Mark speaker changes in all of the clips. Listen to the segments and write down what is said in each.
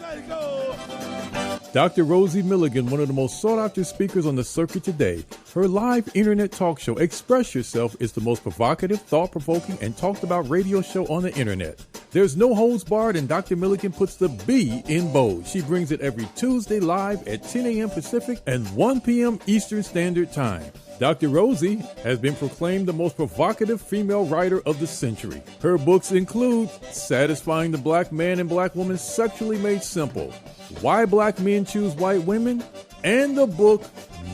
Speaker 1: Let's go.
Speaker 2: Dr. Rosie Milligan, one of the most sought-after speakers on the circuit today. Her live internet talk show, Express Yourself, is the most provocative, thought-provoking, and talked about radio show on the internet. There's no holds barred, and Dr. Milligan puts the B in bold. She brings it every Tuesday live at 10 a.m. Pacific and 1 p.m. Eastern Standard Time. Dr. Rosie has been proclaimed the most provocative female writer of the century. Her books include Satisfying the Black Man and Black Woman Sexually Made Simple, Why Black Men Choose White Women, and the book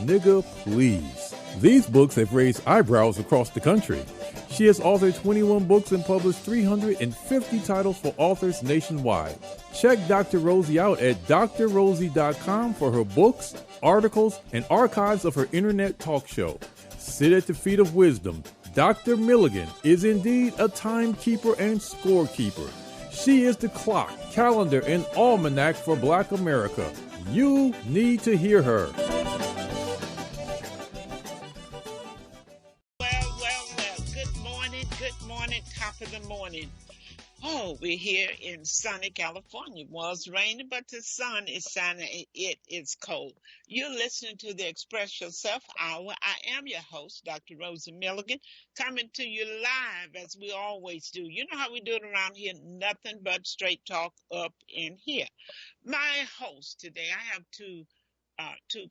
Speaker 2: Nigga Please. These books have raised eyebrows across the country. She has authored 21 books and published 350 titles for authors nationwide. Check Dr. Rosie out at drrosie.com for her books, articles, and archives of her internet talk show. Sit at the feet of wisdom. Dr. Milligan is indeed a timekeeper and scorekeeper. She is the clock, calendar, and almanac for Black America. You need to hear her.
Speaker 3: Top of the morning. Oh, we're here in sunny California. It was raining, but the sun is shining. It is cold. You're listening to the Express Yourself Hour. I am your host, Dr. Rosie Milligan, coming to you live as we always do. You know how we do it around here? Nothing but straight talk up in here. My host today, I have two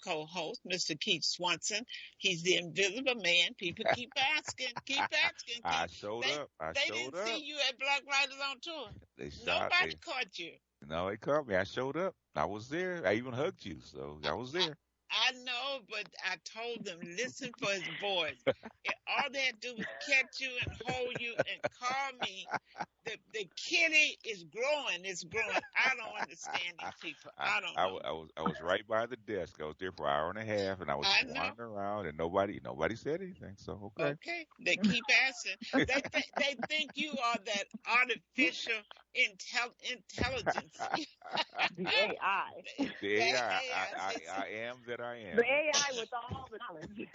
Speaker 3: co-hosts, Mr. Keith Swanson. He's the invisible man. People keep asking.
Speaker 1: I showed up.
Speaker 3: They didn't see you at Black Writers on Tour. Nobody caught you.
Speaker 1: No, they caught me. I showed up. I was there. I even hugged you, so I was there.
Speaker 3: I know, but I told them, listen for his voice. All they had to do was catch you and hold you and call me. The kitty is growing. It's growing. I don't understand these people. I don't know.
Speaker 1: I was right by the desk. I was there for an hour and a half, and I was wandering around, and nobody said anything. So okay.
Speaker 3: Okay. They keep asking. They think you are that artificial intelligence.
Speaker 4: The AI.
Speaker 1: The AI. I am that I am.
Speaker 4: The AI with all the knowledge.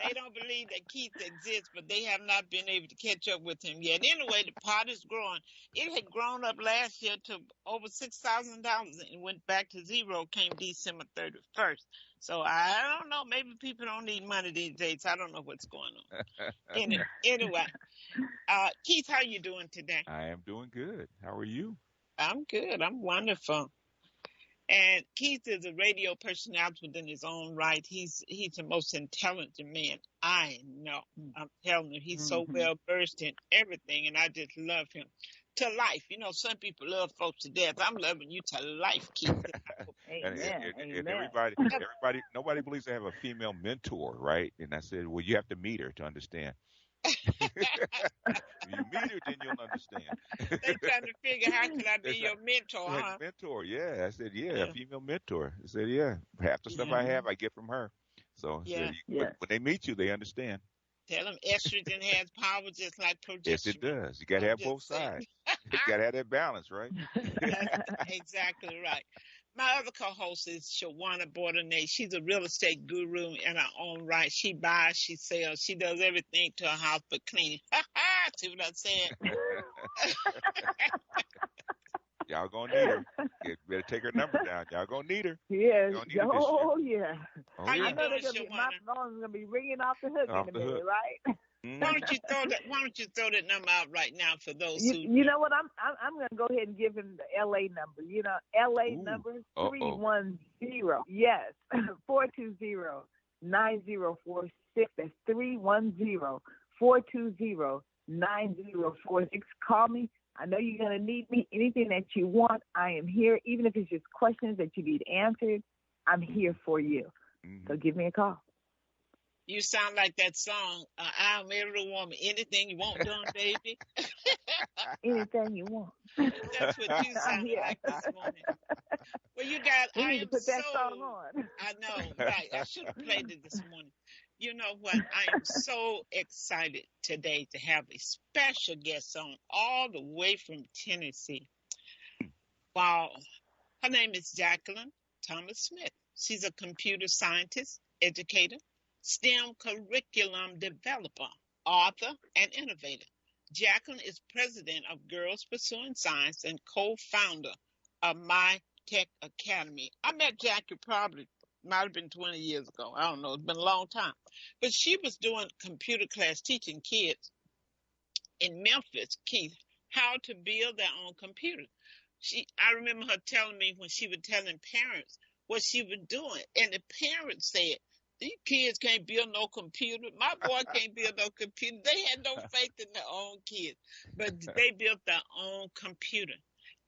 Speaker 3: They don't believe that Keith exists, but they have not been able to catch up with him yet. Anyway, the pot is growing. It had grown up last year to over $6,000 and went back to zero, came December 31st. So I don't know. Maybe people don't need money these days. I don't know what's going on. Anyway, Keith, how you doing today?
Speaker 1: I am doing good. How are you?
Speaker 3: I'm good. I'm wonderful. And Keith is a radio personality within his own right. He's the most intelligent man I know. I'm telling you, he's so well versed in everything, and I just love him to life. You know, some people love folks to death. I'm loving you to life, Keith.
Speaker 4: Amen.
Speaker 1: And everybody, nobody believes they have a female mentor, right? And I said, well, you have to meet her to understand. If you meet her, then you'll understand.
Speaker 3: They trying to figure how can I be your mentor, huh?
Speaker 1: Mentor, yeah. I said, a female mentor. I said, yeah. Half the stuff I have, I get from her. So when they meet you, they understand.
Speaker 3: Tell them estrogen has power just like progesterone.
Speaker 1: Yes, it does. You got to have both sides. You got to have that balance, right?
Speaker 3: That's exactly right. My other co-host is Shawannah Bordenay. She's a real estate guru in her own right. She buys, she sells, she does everything to her house but cleaning. See what I said?
Speaker 1: Y'all gonna need her. You better take her number down. Y'all gonna need her.
Speaker 4: Yes.
Speaker 1: Yeah.
Speaker 3: How you doing, Shawannah?
Speaker 4: My phone's gonna be ringing off the hook in a minute, right?
Speaker 3: Why don't you throw that number out right now for those who
Speaker 4: you know what, I'm gonna go ahead and give him the LA number. You know, LA number 310. Yes. 420-9046. That's 310-420-9046. Call me. I know you're gonna need me. Anything that you want, I am here. Even if it's just questions that you need answered, I'm here for you. So give me a call.
Speaker 3: You sound like that song, I'll marry a woman. Anything you want done, baby.
Speaker 4: Anything you want.
Speaker 3: That's what you sound like this morning. Well, you guys,
Speaker 4: I need to put that song on.
Speaker 3: I know, right. I should have played it this morning. You know what? I am so excited today to have a special guest on all the way from Tennessee. Wow. Her name is Jacquelyn Thomas Smith. She's a computer scientist, educator, STEM curriculum developer, author, and innovator. Jacquelyn is president of Girls Pursuing Science and co-founder My Tech Academy. I met Jackie probably might have been 20 years ago. I don't know. It's been a long time. But she was doing computer class teaching kids in Memphis, Keith, how to build their own computers. I remember her telling me when she was telling parents what she was doing, and the parents said, "These kids can't build no computer. My boy can't build no computer." They had no faith in their own kids, but they built their own computer.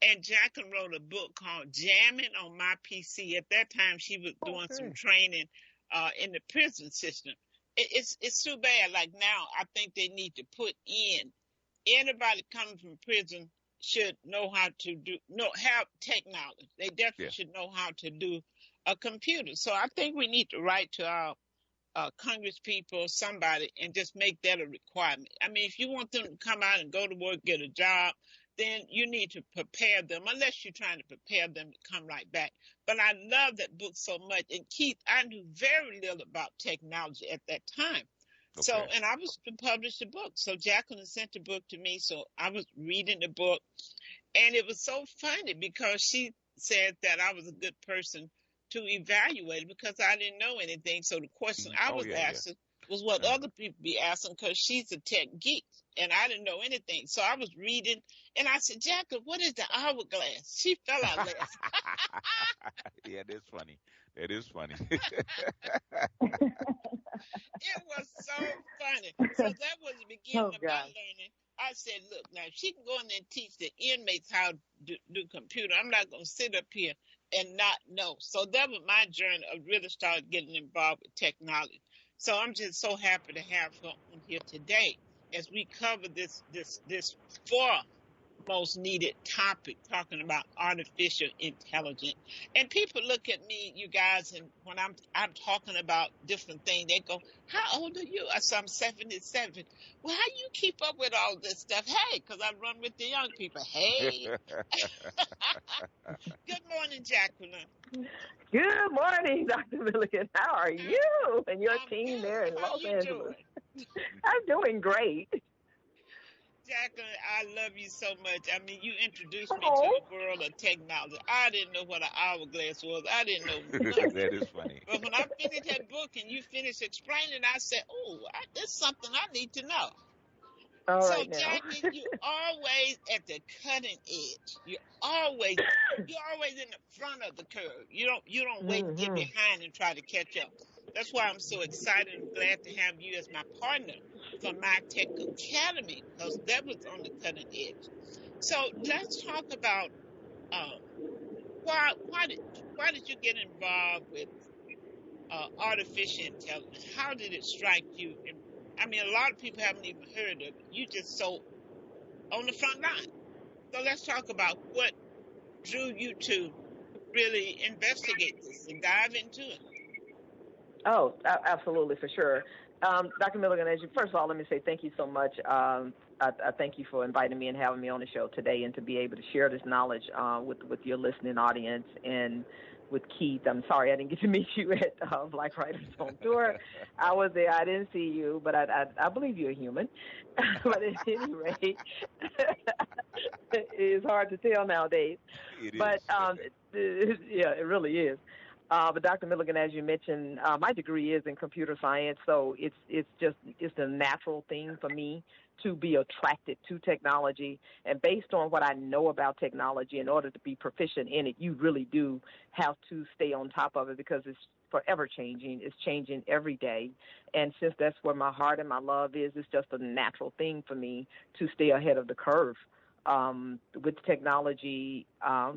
Speaker 3: And Jacquelyn wrote a book called Jamming on My PC. At that time, she was doing some training in the prison system. It's too bad. Like now, I think they need to put in anybody coming from prison should know how to have technology. They definitely should know how to do a computer. So I think we need to write to our Congress people, somebody, and just make that a requirement. I mean, if you want them to come out and go to work, get a job, then you need to prepare them, unless you're trying to prepare them to come right back. But I love that book so much. And Keith, I knew very little about technology at that time. Okay. So, and I was to publish the book. So Jacquelyn sent the book to me. So I was reading the book. And it was so funny because she said that I was a good person to evaluate it because I didn't know anything. So the question I was asking was what other people be asking, because she's a tech geek and I didn't know anything. So I was reading and I said, "Jacquelyn, what is the hourglass?" She fell out laughing.
Speaker 1: Yeah, that's funny. It is funny.
Speaker 3: It was so funny. So that was the beginning of my learning. I said, look, now if she can go in there and teach the inmates how to do computer, I'm not going to sit up here and not know. So that was my journey of really started getting involved with technology. So I'm just so happy to have her on here today as we cover this far most needed topic, talking about artificial intelligence. And people look at me, you guys, and when I'm talking about different things, they go, "How old are you?" I said, "I'm 77. Well, how you keep up with all this stuff?" Hey, because I run with the young people. Hey. Good morning, Jacquelyn.
Speaker 4: Good morning, Dr. Milligan. How are you and your team
Speaker 3: good.
Speaker 4: there in
Speaker 3: How
Speaker 4: Los
Speaker 3: you
Speaker 4: Angeles?
Speaker 3: Doing?
Speaker 4: I'm doing great.
Speaker 3: Jacquelyn, I love you so much. I mean, you introduced me to the world of technology. I didn't know what an hourglass was. I didn't know nothing.
Speaker 1: That is funny.
Speaker 3: But when I finished that book and you finished explaining, I said, "Oh, there's something I need to know."
Speaker 4: All
Speaker 3: So,
Speaker 4: right now.
Speaker 3: Jackie, you're always at the cutting edge. You're always in the front of the curve. You don't wait to get behind and try to catch up. That's why I'm so excited and glad to have you as my partner for My Tech Academy, because that was on the cutting edge. So let's talk about why did you get involved with artificial intelligence? How did it strike you? And I mean, a lot of people haven't even heard of it. You just so on the front line. So let's talk about what drew you to really investigate this and dive into it.
Speaker 4: Oh, absolutely, for sure. Dr. Milligan, first of all, let me say thank you so much. I thank you for inviting me and having me on the show today, and to be able to share this knowledge with your listening audience and with Keith. I'm sorry I didn't get to meet you at Black Writers on Tour. I was there. I didn't see you, but I believe you're a human. But at any rate, it's hard to tell nowadays. It it really is. But Dr. Milligan, as you mentioned, my degree is in computer science, so it's a natural thing for me to be attracted to technology. And based on what I know about technology, in order to be proficient in it, you really do have to stay on top of it because it's forever changing. It's changing every day. And since that's where my heart and my love is, it's just a natural thing for me to stay ahead of the curve with technology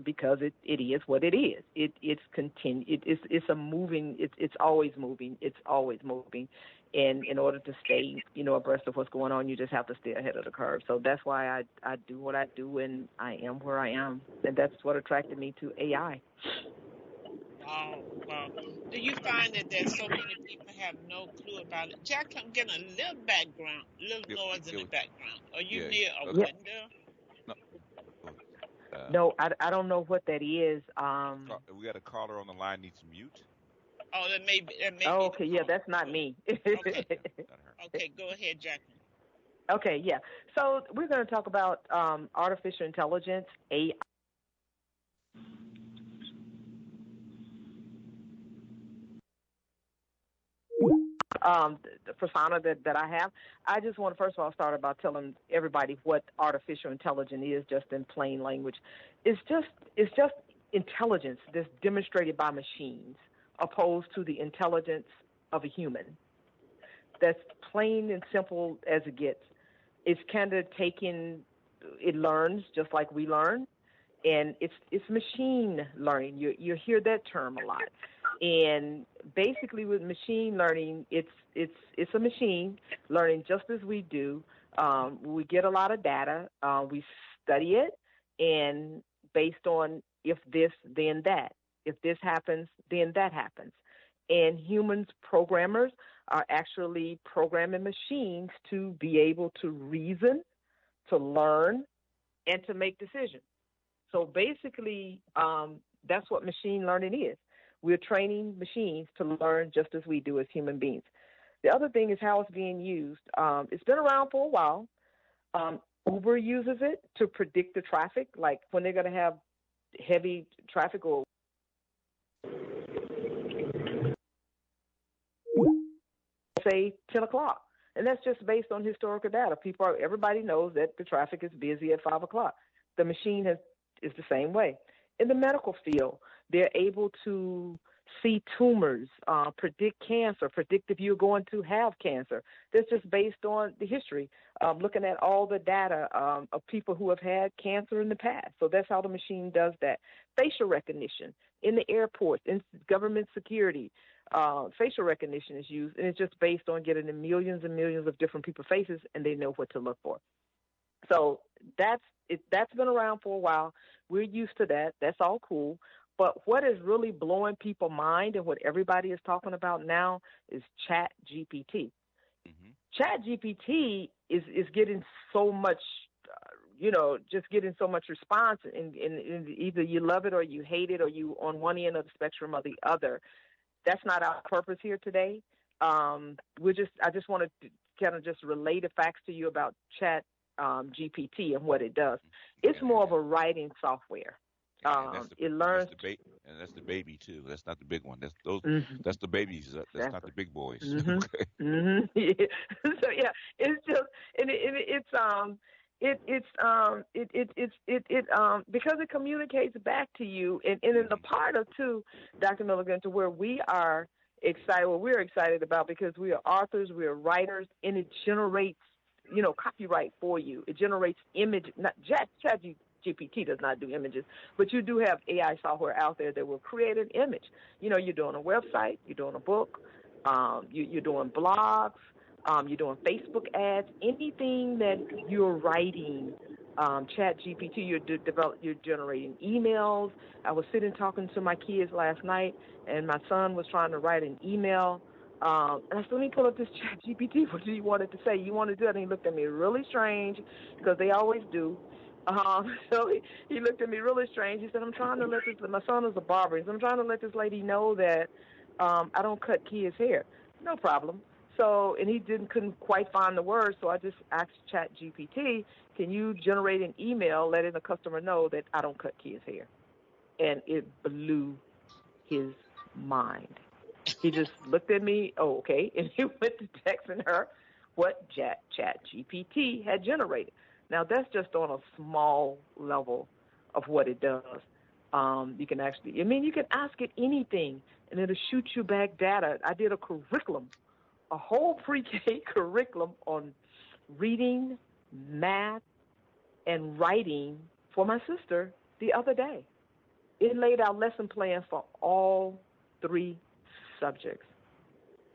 Speaker 4: because it is what it is. It's always moving. It's always moving. And in order to stay, abreast of what's going on, you just have to stay ahead of the curve. So that's why I do what I do, and I am where I am. And that's what attracted me to AI.
Speaker 3: Wow. Do you find that there's so many people have no clue about it? Jack, I'm getting a little background, noise in the background. Are you near a window?
Speaker 4: No, I don't know what that is.
Speaker 1: We got a caller on the line, needs to mute.
Speaker 3: Oh, that may be.
Speaker 4: Oh, okay, yeah, that's not me.
Speaker 3: Okay, go ahead, Jacquelyn.
Speaker 4: Okay, yeah. So we're going to talk about artificial intelligence, AI. the persona that I have. I just want to first of all start about telling everybody what artificial intelligence is, just in plain language. It's just intelligence that's demonstrated by machines, opposed to the intelligence of a human. That's plain and simple as it gets. It's kind of it learns just like we learn, and it's machine learning. You hear that term a lot. And basically with machine learning, it's a machine learning just as we do. We get a lot of data, we study it, and based on if this, then that. If this happens, then that happens. And humans, programmers, are actually programming machines to be able to reason, to learn, and to make decisions. So basically, that's what machine learning is. We're training machines to learn just as we do as human beings. The other thing is how it's being used. It's been around for a while. Uber uses it to predict the traffic, like when they're going to have heavy traffic or say 10 o'clock. And that's just based on historical data. Everybody knows that the traffic is busy at 5 o'clock. The machine is the same way. In the medical field, they're able to see tumors, predict cancer, predict if you're going to have cancer. That's just based on the history, looking at all the data of people who have had cancer in the past. So that's how the machine does that. Facial recognition in the airports, in government security, facial recognition is used, and it's just based on getting the millions and millions of different people's faces, and they know what to look for. So that's been around for a while. We're used to that. That's all cool. But what is really blowing people's mind and what everybody is talking about now is Chat GPT. Mm-hmm. Chat GPT is getting so much, just getting so much response, and either you love it or you hate it, or you on one end of the spectrum or the other. That's not our purpose here today. I just want to kind of just relay the facts to you about Chat GPT and what it does. It's more of a writing software. It learns,
Speaker 1: and that's the baby too. That's not the big one. That's those. Mm-hmm. That's the babies. That's not the big boys. Mm-hmm. Okay.
Speaker 4: Mm-hmm. Yeah. So yeah, it's just because it communicates back to you, and in the part of too, Dr. Milligan, to where we are excited. What we're excited about, because we are authors, we are writers, and it generates copyright for you. It generates image. Not ChatGPT does not do images, but you do have AI software out there that will create an image. You're doing a website, you're doing a book, you're doing blogs, you're doing Facebook ads, anything that you're writing. ChatGPT, you're generating emails. I was sitting talking to my kids last night, and my son was trying to write an email. And I said, let me pull up this ChatGPT. What do you want it to say? You want to do it? And he looked at me really strange, because they always do. So he looked at me really strange. He said, I'm trying to let my son is a barber. He said, I'm trying to let this lady know that I don't cut kids' hair. No problem. So, and he couldn't quite find the words, so I just asked ChatGPT, can you generate an email letting the customer know that I don't cut kids' hair? And it blew his mind. He just looked at me, oh, okay, and he went to texting her what ChatGPT had generated. Now, that's just on a small level of what it does. You can ask it anything, and it'll shoot you back data. I did a curriculum, a whole pre-K curriculum on reading, math, and writing for my sister the other day. It laid out lesson plans for all 3 subjects.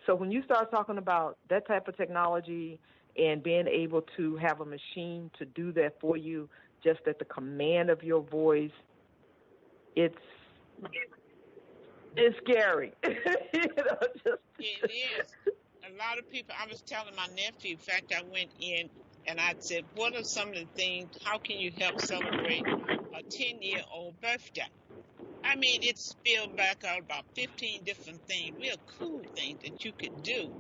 Speaker 4: So when you start talking about that type of technology and being able to have a machine to do that for you just at the command of your voice, it's scary.
Speaker 3: It is. A lot of people, I was telling my nephew, in fact, I went in and I said, what are some of the things, how can you help celebrate a 10-year-old birthday? I mean, it's spilled back out about 15 different things, real cool things that you could do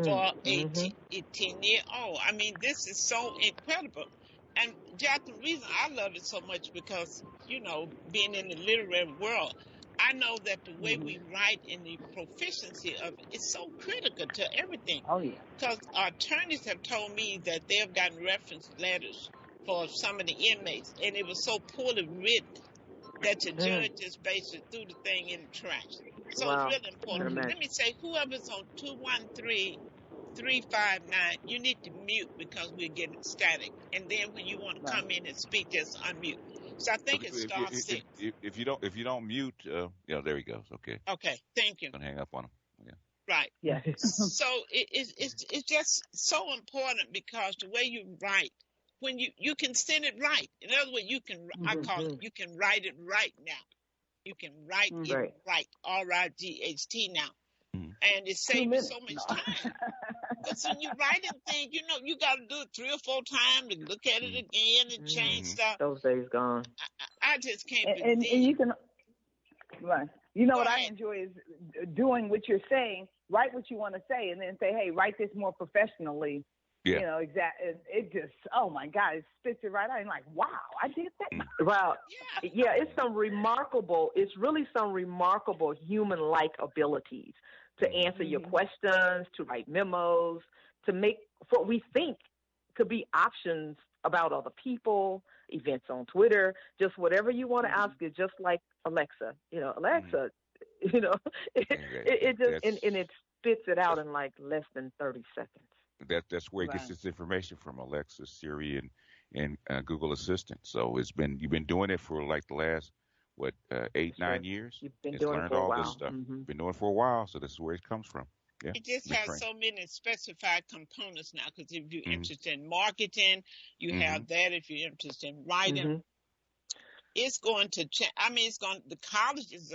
Speaker 3: for a 10-year-old. I mean, this is so incredible. And, Jack, the reason I love it so much because, being in the literary world, I know that the way we write and the proficiency of it is so critical to everything.
Speaker 5: Oh, yeah.
Speaker 3: Because attorneys have told me that they have gotten reference letters for some of the inmates, and it was so poorly written that the judge just basically threw the thing in the trash. So it's really important. Let me say, whoever's on 213-359, you need to mute because we're getting static. And then when you want to come in and speak, just unmute. So I think it's star 6.
Speaker 1: If you don't mute, there he goes. Okay.
Speaker 3: Okay, thank you.
Speaker 1: Don't hang up on him. Yeah.
Speaker 3: Right.
Speaker 5: Yeah.
Speaker 3: So it's just so important because the way you write, when you can send it right. In other words, you can I call it, you can write it right now. You can write it right, RIGHT now. And it saves you so much time. Because when you writing things, you got to do it 3 or 4 times and look at it again and change stuff.
Speaker 4: Those days gone.
Speaker 3: I just can't believe.
Speaker 5: And you can, right. What I enjoy is doing what you're saying, write what you want to say, and then say, hey, write this more professionally.
Speaker 1: Yeah.
Speaker 5: Exactly. It just, oh my God, it spits it right out. I'm like, wow, I did that.
Speaker 4: Well, it's really some remarkable human-like abilities to answer your questions, to write memos, to make what we think could be options about other people, events on Twitter, just whatever you want to ask it, just like Alexa. Alexa, it just, and it spits it out in like less than 30 seconds.
Speaker 1: That's where it gets its information from, Alexa, Siri, and Google Assistant. So you've been doing it for like the last 8-9 years.
Speaker 4: You've been doing it for a while.
Speaker 1: This stuff. Been doing it for a while, so this is where it comes from. Yeah,
Speaker 3: it just has so many specified components now. Because if you're interested in marketing, you have that. If you're interested in writing, it's going to change. I mean, the colleges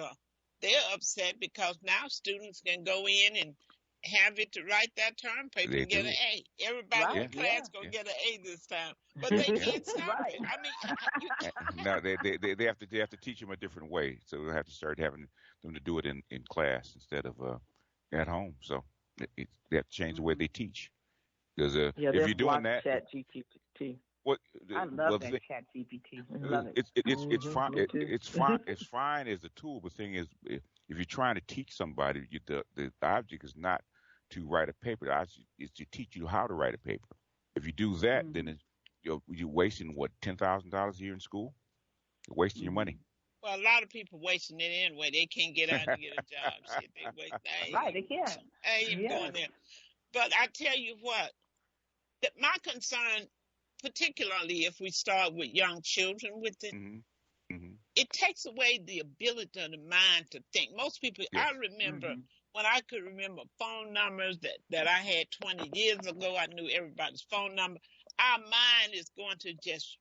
Speaker 3: they're upset because now students can go in and have it to write that term paper and get an A. Everybody in class gonna get an A this time, but they can't stop it. I mean,
Speaker 1: no, they have to teach them a different way. So they'll have to start having them to do it in class instead of at home. So they have to change the way they teach. Because if you're doing that,
Speaker 4: ChatGPT.
Speaker 5: I love that ChatGPT. Love it.
Speaker 1: It's fine. It's fine. It's fine as a tool. But the thing is, if you're trying to teach somebody, the object is not to write a paper. The object is to teach you how to write a paper. If you do that, then you're wasting $10,000 a year in school. You're wasting your money.
Speaker 3: Well, a lot of people wasting it anyway. They can't get out and get a job. Shit, they waste.
Speaker 5: They can't.
Speaker 3: I ain't even going there. But I tell you what, that my concern, particularly if we start with young children with it, it takes away the ability of the mind to think. Most people, I remember when I could remember phone numbers that I had 20 years ago, I knew everybody's phone number. Our mind is going to just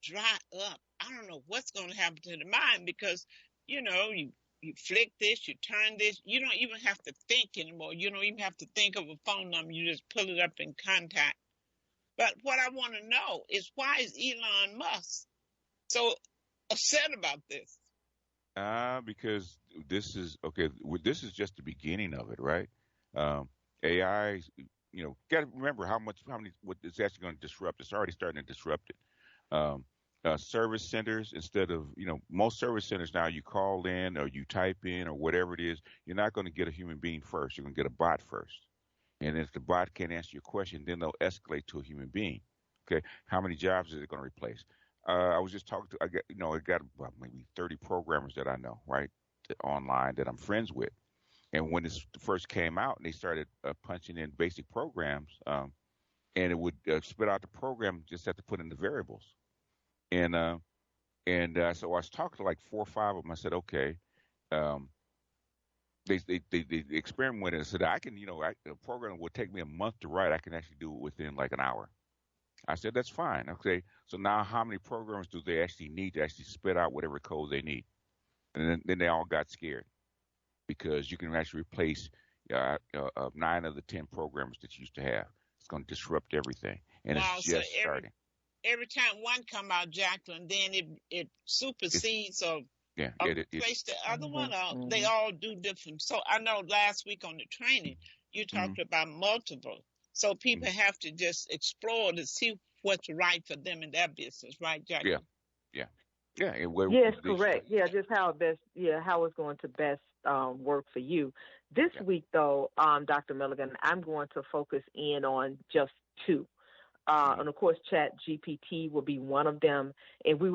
Speaker 3: dry up. I don't know what's going to happen to the mind because, you flick this, you turn this. You don't even have to think anymore. You don't even have to think of a phone number. You just pull it up in contact. But what I want to know is why is Elon Musk so upset about this?
Speaker 1: Because this is just the beginning of it, right? AI, got to remember what it's actually going to disrupt. It's already starting to disrupt it. Service centers, instead of, most service centers now, you call in or you type in or whatever it is, you're not going to get a human being first. You're going to get a bot first. And if the bot can't answer your question, then they'll escalate to a human being. Okay, how many jobs is it going to replace? I was just talking to, I got about maybe 30 programmers that I know, right, online that I'm friends with. And when this first came out and they started punching in basic programs, and it would spit out the program, just have to put in the variables. And so I was talking to like 4 or 5 of them. I said, okay. They experiment with it and said, I can, a program would take me a month to write. I can actually do it within like an hour. I said, that's fine. Okay. So now how many programs do they actually need to actually spit out whatever code they need? And then they all got scared because you can actually replace 9 of the 10 programs that you used to have. It's going to disrupt everything. And it's just starting.
Speaker 3: Every time one come out, Jacquelyn, then it supersedes or replace the other one. They all do different. So I know last week on the training, you talked about multiple. So people have to just explore to see what's right for them in their business, right, Jacquelyn?
Speaker 1: Yeah. Yeah, and
Speaker 4: Yes, correct. Yeah, just how it's going to best work for you. This week, though, Dr. Milligan, I'm going to focus in on just two. And of course, Chat GPT will be one of them, and we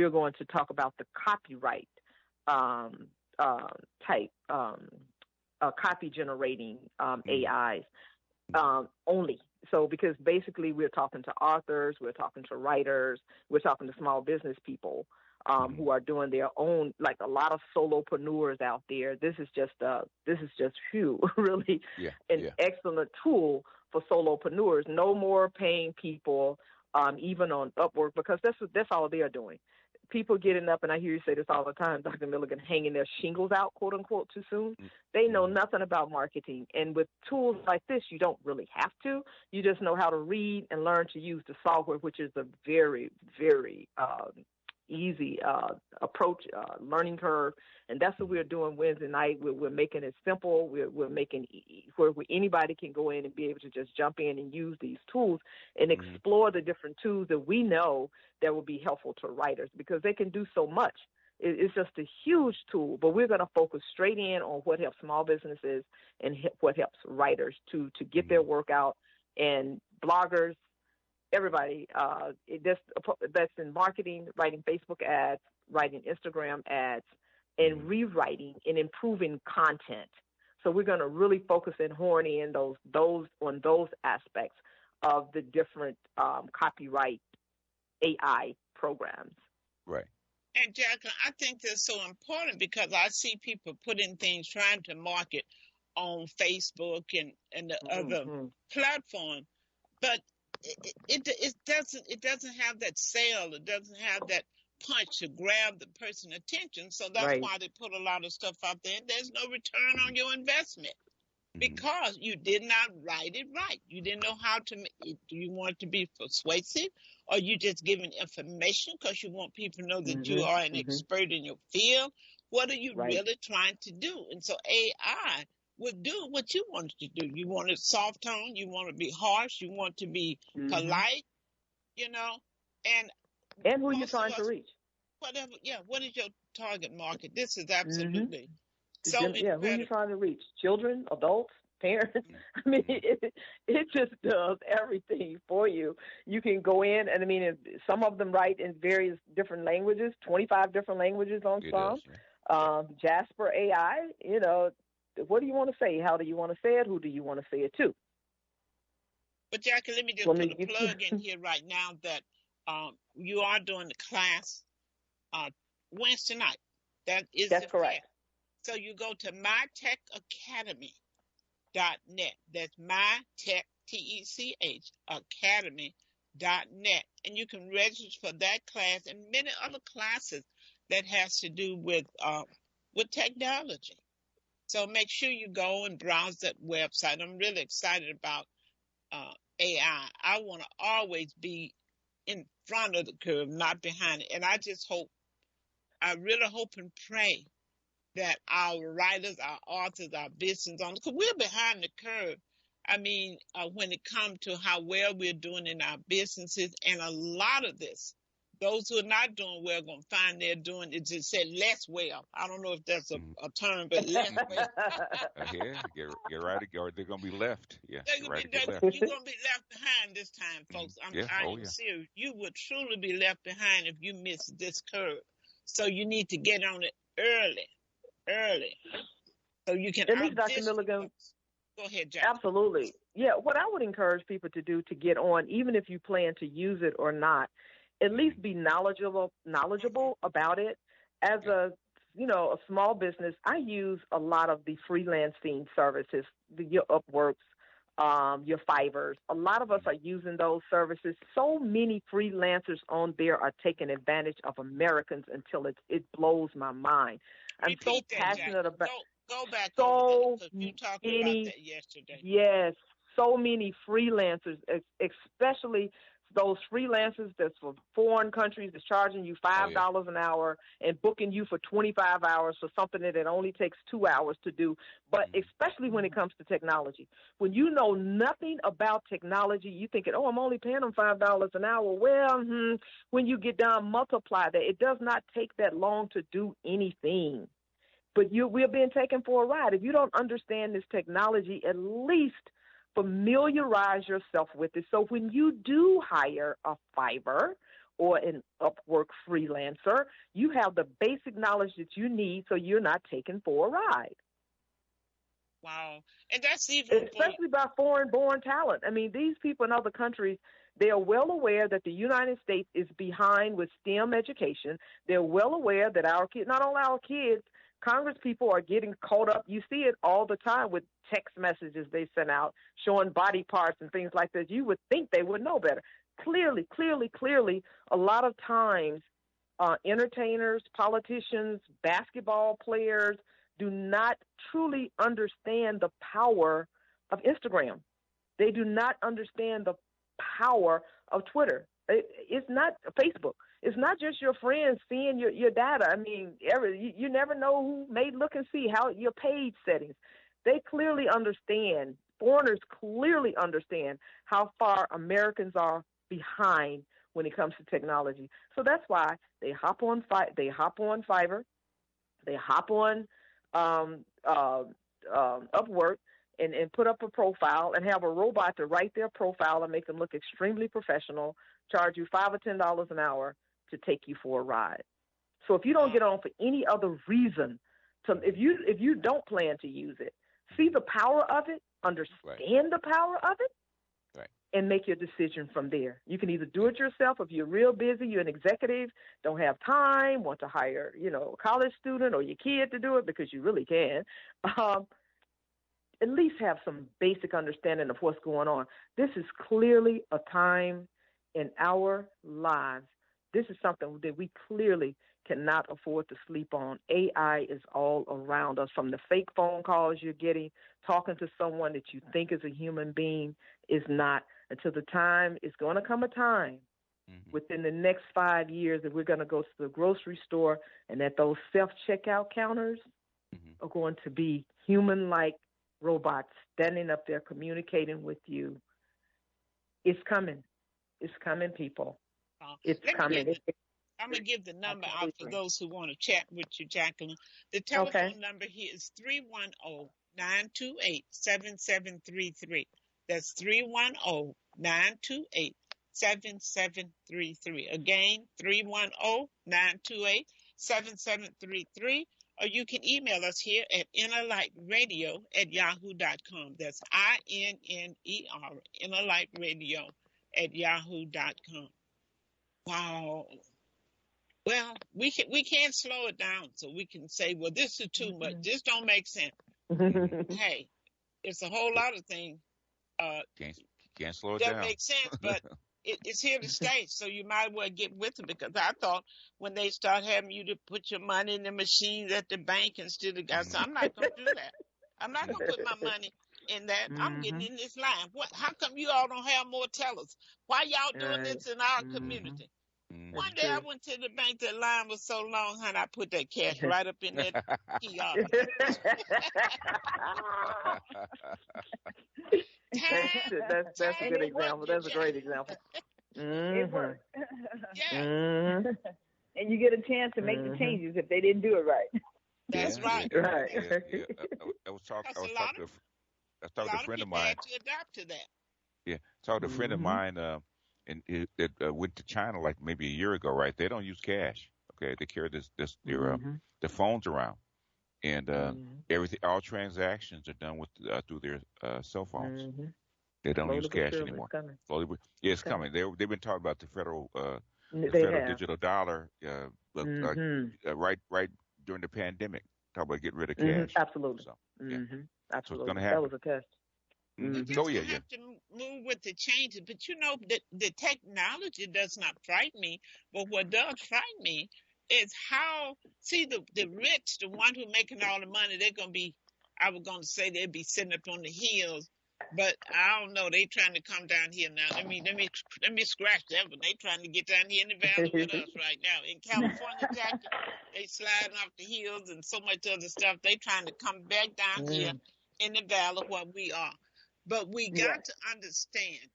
Speaker 4: are going to talk about the copyright type copy generating AIs only. So because basically we're talking to authors, we're talking to writers, we're talking to small business people who are doing their own, like a lot of solopreneurs out there. This is just really an excellent tool for solopreneurs. No more paying people, even on Upwork, because that's all they are doing. People getting up, and I hear you say this all the time, Dr. Milligan, hanging their shingles out, quote unquote, too soon. They know nothing about marketing. And with tools like this, you don't really have to. You just know how to read and learn to use the software, which is a very, very easy approach, learning curve. And that's what we're doing Wednesday night. We're making it simple. We're making where anybody can go in and be able to just jump in and use these tools and explore the different tools that we know that will be helpful to writers, because they can do so much. It's just a huge tool, but we're going to focus straight in on what helps small businesses and what helps writers to get their work out, and bloggers, everybody that's in marketing, writing Facebook ads, writing Instagram ads, and rewriting and improving content. So we're going to really focus and hone in those aspects of the different copyright AI programs.
Speaker 1: Right.
Speaker 3: And Jacquelyn, I think that's so important, because I see people putting things, trying to market on Facebook and the other platform, but it doesn't have that sale. It doesn't have that punch to grab the person's attention. So that's why they put a lot of stuff out there. There's no return on your investment, because you did not write it right. You didn't know how to. Do you want to be persuasive, or you just giving information because you want people to know that you are an expert in your field? What are you really trying to do? And so AI would do what you wanted to do. You want it soft tone, you want to be harsh, you want to be polite, and
Speaker 4: who you're trying to reach.
Speaker 3: Whatever, what is your target market? This is absolutely so
Speaker 4: incredible. Who you're trying to reach? Children, adults, parents. I mean, it just does everything for you. You can go in, and I mean, some of them write in various different languages, 25 different languages on some. Jasper AI, what do you want to say? How do you want to say it? Who do you want to say it to?
Speaker 3: But Jackie, let me just put a plug in here right now that you are doing the class Wednesday night. That's correct. So you go to mytechacademy.net. That's mytech, TECH, academy.net. And you can register for that class and many other classes that has to do with technology. So make sure you go and browse that website. I'm really excited about AI. I want to always be in front of the curve, not behind it. And I really hope and pray that our writers, our authors, our business owners, because we're behind the curve. I mean, when it comes to how well we're doing in our businesses, and a lot of this, those who are not doing well are going to find they're doing, it just said less well. I don't know if that's a term, but less well.
Speaker 1: Get right, or they're going to be left. Yeah,
Speaker 3: you're going to be left behind this time, folks. I'm serious. You would truly be left behind if you miss this curve. So you need to get on it early, so you can.
Speaker 4: At least, Dr. Milligan.
Speaker 3: Go ahead, Jack.
Speaker 4: Absolutely. Yeah, what I would encourage people to do to get on, even if you plan to use it or not, at least be knowledgeable about it. As a small business, I use a lot of the freelancing services, your Upworks, your Fivers. A lot of us are using those services. So many freelancers on there are taking advantage of Americans until it blows my mind. I'm so passionate about.
Speaker 3: Go back.
Speaker 4: So
Speaker 3: you talked about that yesterday.
Speaker 4: Yes, so many freelancers, especially those freelancers that's for foreign countries that's charging you $5 an hour and booking you for 25 hours for something that it only takes 2 hours to do. But especially when it comes to technology, when you know nothing about technology, you thinking, oh, I'm only paying them $5 an hour. Well, when you get down, multiply that. It does not take that long to do anything. But we're being taken for a ride. If you don't understand this technology, at least familiarize yourself with it. So when you do hire a Fiverr or an Upwork freelancer, you have the basic knowledge that you need so you're not taken for a ride.
Speaker 3: Wow. And that's even
Speaker 4: especially by foreign-born talent. I mean, these people in other countries, they are well aware that the United States is behind with STEM education. They're well aware that our kids, not only our kids, Congress people are getting caught up. You see it all the time with text messages they send out showing body parts and things like that. You would think they would know better. Clearly, a lot of times entertainers, politicians, basketball players do not truly understand the power of Instagram. They do not understand the power of Twitter. It's not Facebook. It's not just your friends seeing your data. I mean, you never know who may look and see how your page settings. They clearly understand, foreigners clearly understand how far Americans are behind when it comes to technology. So that's why they hop on Fiverr, they hop on Upwork and put up a profile and have a robot to write their profile and make them look extremely professional, charge you $5 or $10 an hour to take you for a ride. So if you don't get on for any other reason, if you don't plan to use it, see the power of it, understand the power of it, and make your decision from there. You can either do it yourself if you're real busy, you're an executive, don't have time, want to hire, a college student or your kid to do it because you really can. At least have some basic understanding of what's going on. This is clearly a time in our lives. This is something that we clearly cannot afford to sleep on. AI is all around us, from the fake phone calls you're getting, talking to someone that you think is a human being is not, until the time is going to come a time within the next 5 years that we're going to go to the grocery store and that those self-checkout counters are going to be human-like robots standing up there communicating with you. It's coming. It's coming, people. It's coming.
Speaker 3: I'm going to give the number out for those who want to chat with you, Jacquelyn. The telephone number here is 310-928-7733. That's 310-928-7733. Again, 310-928-7733. Or you can email us here at innerlightradio@yahoo.com. That's INNER, innerlightradio@yahoo.com. Wow. Well, we can't slow it down, so we can say, well, this is too much. This don't make sense. Hey, it's a whole lot of things.
Speaker 1: Can't slow it down.
Speaker 3: Doesn't make sense, but it's here to stay. So you might well get with it, because I thought when they start having you to put your money in the machines at the bank instead of guys, so I'm not going to do that. I'm not going to put my money in that. I'm getting in this line. How come you all don't have more tellers? Why y'all doing this in our community? One day I went to the bank, the line was so long, honey, I put that cash right up in that kiosk.
Speaker 4: That's a good example. That's a great example.
Speaker 5: It worked.
Speaker 3: Yeah.
Speaker 5: And you get a chance to make the changes if they didn't do it right.
Speaker 3: That's right.
Speaker 1: Right. I was talking to a friend of mine.
Speaker 3: Had to adapt to that.
Speaker 1: Yeah, talked to a friend of mine, and it went to China like maybe a year ago. Right, they don't use cash. Okay, they carry their phones around, and everything, all transactions are done with through their cell phones. They don't use cash anymore. It's coming. They've been talking about the federal digital dollar, right during the pandemic. Talk about getting rid of cash.
Speaker 4: Absolutely.
Speaker 1: So,
Speaker 4: Absolutely.
Speaker 1: So it's going to happen.
Speaker 4: That was a test.
Speaker 3: You have to move with the changes, but the technology does not frighten me. But what does frighten me is how the rich, the one who making all the money, they're going to be. I was going to say they'd be sitting up on the hills But I don't know. They trying to come down here now. Let me scratch that one. They trying to get down here in the valley with us right now. In California, Jackie, they sliding off the hills and so much other stuff. They trying to come back down here in the valley where we are. But we got to understand.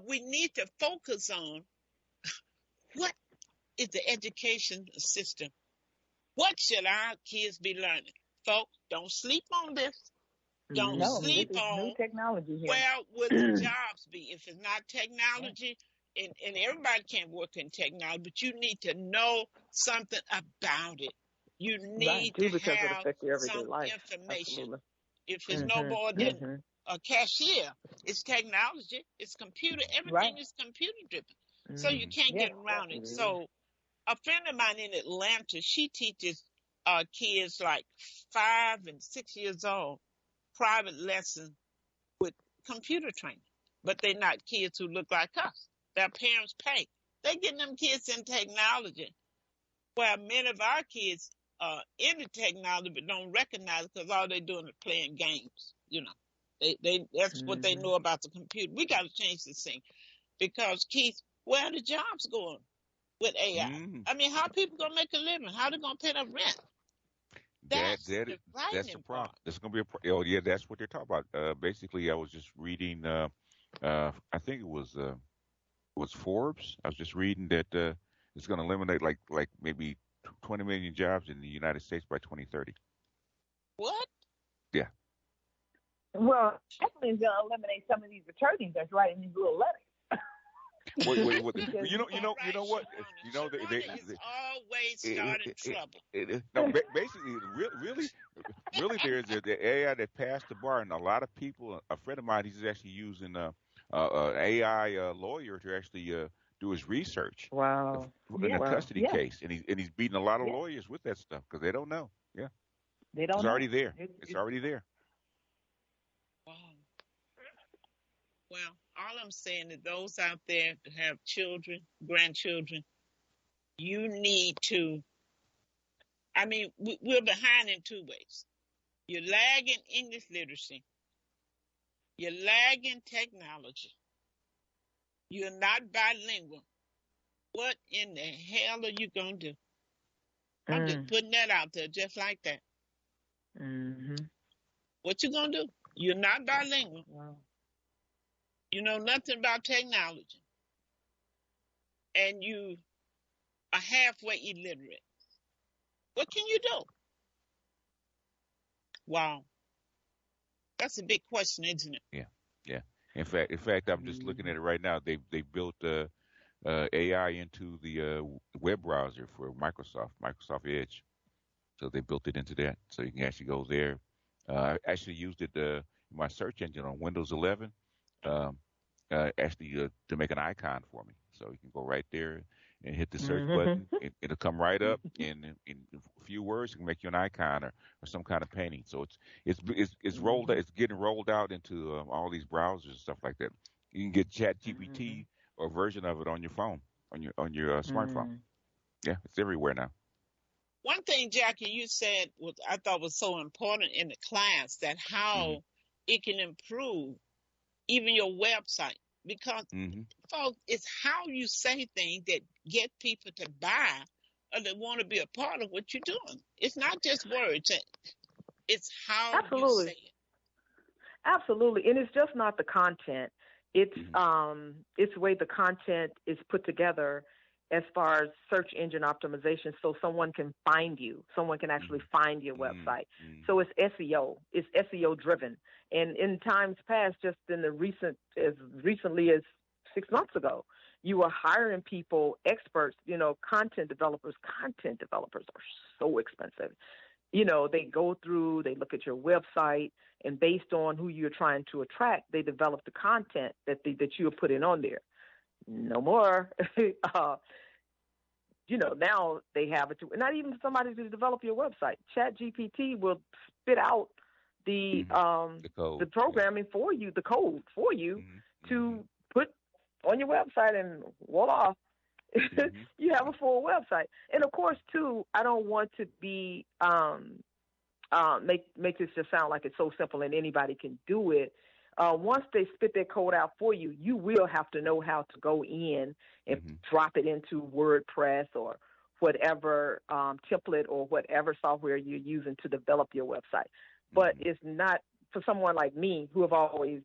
Speaker 3: We need to focus on what is the education system. What should our kids be learning? Folks, don't sleep on this. Don't sleep
Speaker 5: this is
Speaker 3: on
Speaker 5: new technology here.
Speaker 3: where would the jobs be if it's not technology. And everybody can't work in technology, but you need to know something about it. You need to have some information.
Speaker 4: Absolutely.
Speaker 3: If it's no more than a cashier, it's technology, it's computer, everything is computer driven. So you can't get around it. So a friend of mine in Atlanta, she teaches kids like 5 and 6 years old private lessons with computer training, but they're not kids who look like us. Their parents pay. They're getting them kids in technology, where many of our kids are into technology but don't recognize it because all they're doing is playing games. You know, that's what they know about the computer. We got to change this thing because, Keith, where are the jobs going with AI? I mean, how are people gonna make a living? How are they gonna pay their rent? That's the
Speaker 1: problem. That's going to be a problem. Oh, yeah, that's what they're talking about. Basically, I was just reading, I think it was Forbes. I was just reading that it's going to eliminate like maybe 20 million jobs in the United States by 2030.
Speaker 3: What?
Speaker 1: Yeah.
Speaker 5: Well, definitely is going to eliminate some of these attorneys that's writing these little letters.
Speaker 1: Wait, you know what? You know
Speaker 3: they always starting trouble.
Speaker 1: No, basically, really, there's the AI that passed the bar, and a lot of people. A friend of mine, he's actually using an AI lawyer to actually do his research.
Speaker 4: Wow.
Speaker 1: In a custody case, and he's beating a lot of lawyers with that stuff because they don't know. Yeah,
Speaker 5: they don't.
Speaker 1: It's
Speaker 5: know.
Speaker 1: already there. It's already there.
Speaker 3: Wow. Well, all I'm saying is those out there that have children, grandchildren, you need to, I mean, we're behind in two ways. You're lagging English literacy. You're lagging technology. You're not bilingual. What in the hell are you going to do? I'm just putting that out there just like that. What you going to do? You're not bilingual.
Speaker 4: Wow.
Speaker 3: You know nothing about technology. And you are halfway illiterate. What can you do? Wow. That's a big question, isn't it?
Speaker 1: Yeah. In fact, I'm just looking at it right now. They built AI into the web browser for Microsoft Edge. So they built it into that, so you can actually go there. I actually used it in my search engine on Windows 11. Actually to make an icon for me. So you can go right there and hit the search button. It'll come right up in a few words. It can make you an icon or some kind of painting. So it's rolled. It's getting rolled out into all these browsers and stuff like that. You can get ChatGPT or a version of it on your phone, on your smartphone. Yeah, it's everywhere now.
Speaker 3: One thing, Jackie, you said I thought was so important in the class, that how it can improve even your website, because folks, it's how you say things that get people to buy or that want to be a part of what you're doing. It's not just words; it's how you say it.
Speaker 4: Absolutely, and it's just not the content. It's it's the way the content is put together, as far as search engine optimization, so someone can find you. Someone can actually find your website. So it's SEO. It's SEO driven. And in times past, just in the as recently as 6 months ago, you were hiring people, experts, content developers. Content developers are so expensive. They go through, they look at your website, and based on who you're trying to attract, they develop the content that you're putting on there. No more. Now they have it. Not even somebody to develop your website. ChatGPT will spit out the programming for you, the code for you to put on your website, and voila, you have a full website. And of course, too, I don't want to be make this just sound like it's so simple and anybody can do it. Once they spit their code out for you, you will have to know how to go in and drop it into WordPress or whatever template or whatever software you're using to develop your website. But it's not for someone like me who have always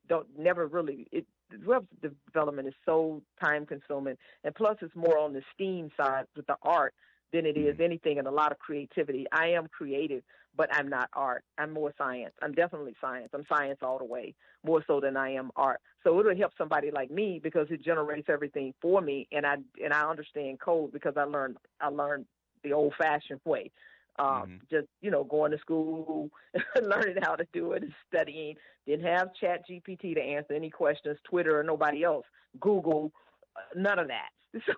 Speaker 4: web development is so time consuming, and plus it's more on the STEAM side with the art than it is anything and a lot of creativity. I am creative, but I'm not art. I'm more science. I'm definitely science. I'm science all the way, more so than I am art. So it'll help somebody like me because it generates everything for me, and I understand code because I learned the old-fashioned way. Just, going to school, learning how to do it, and studying. Didn't have Chat GPT to answer any questions, Twitter or nobody else, Google, none of that.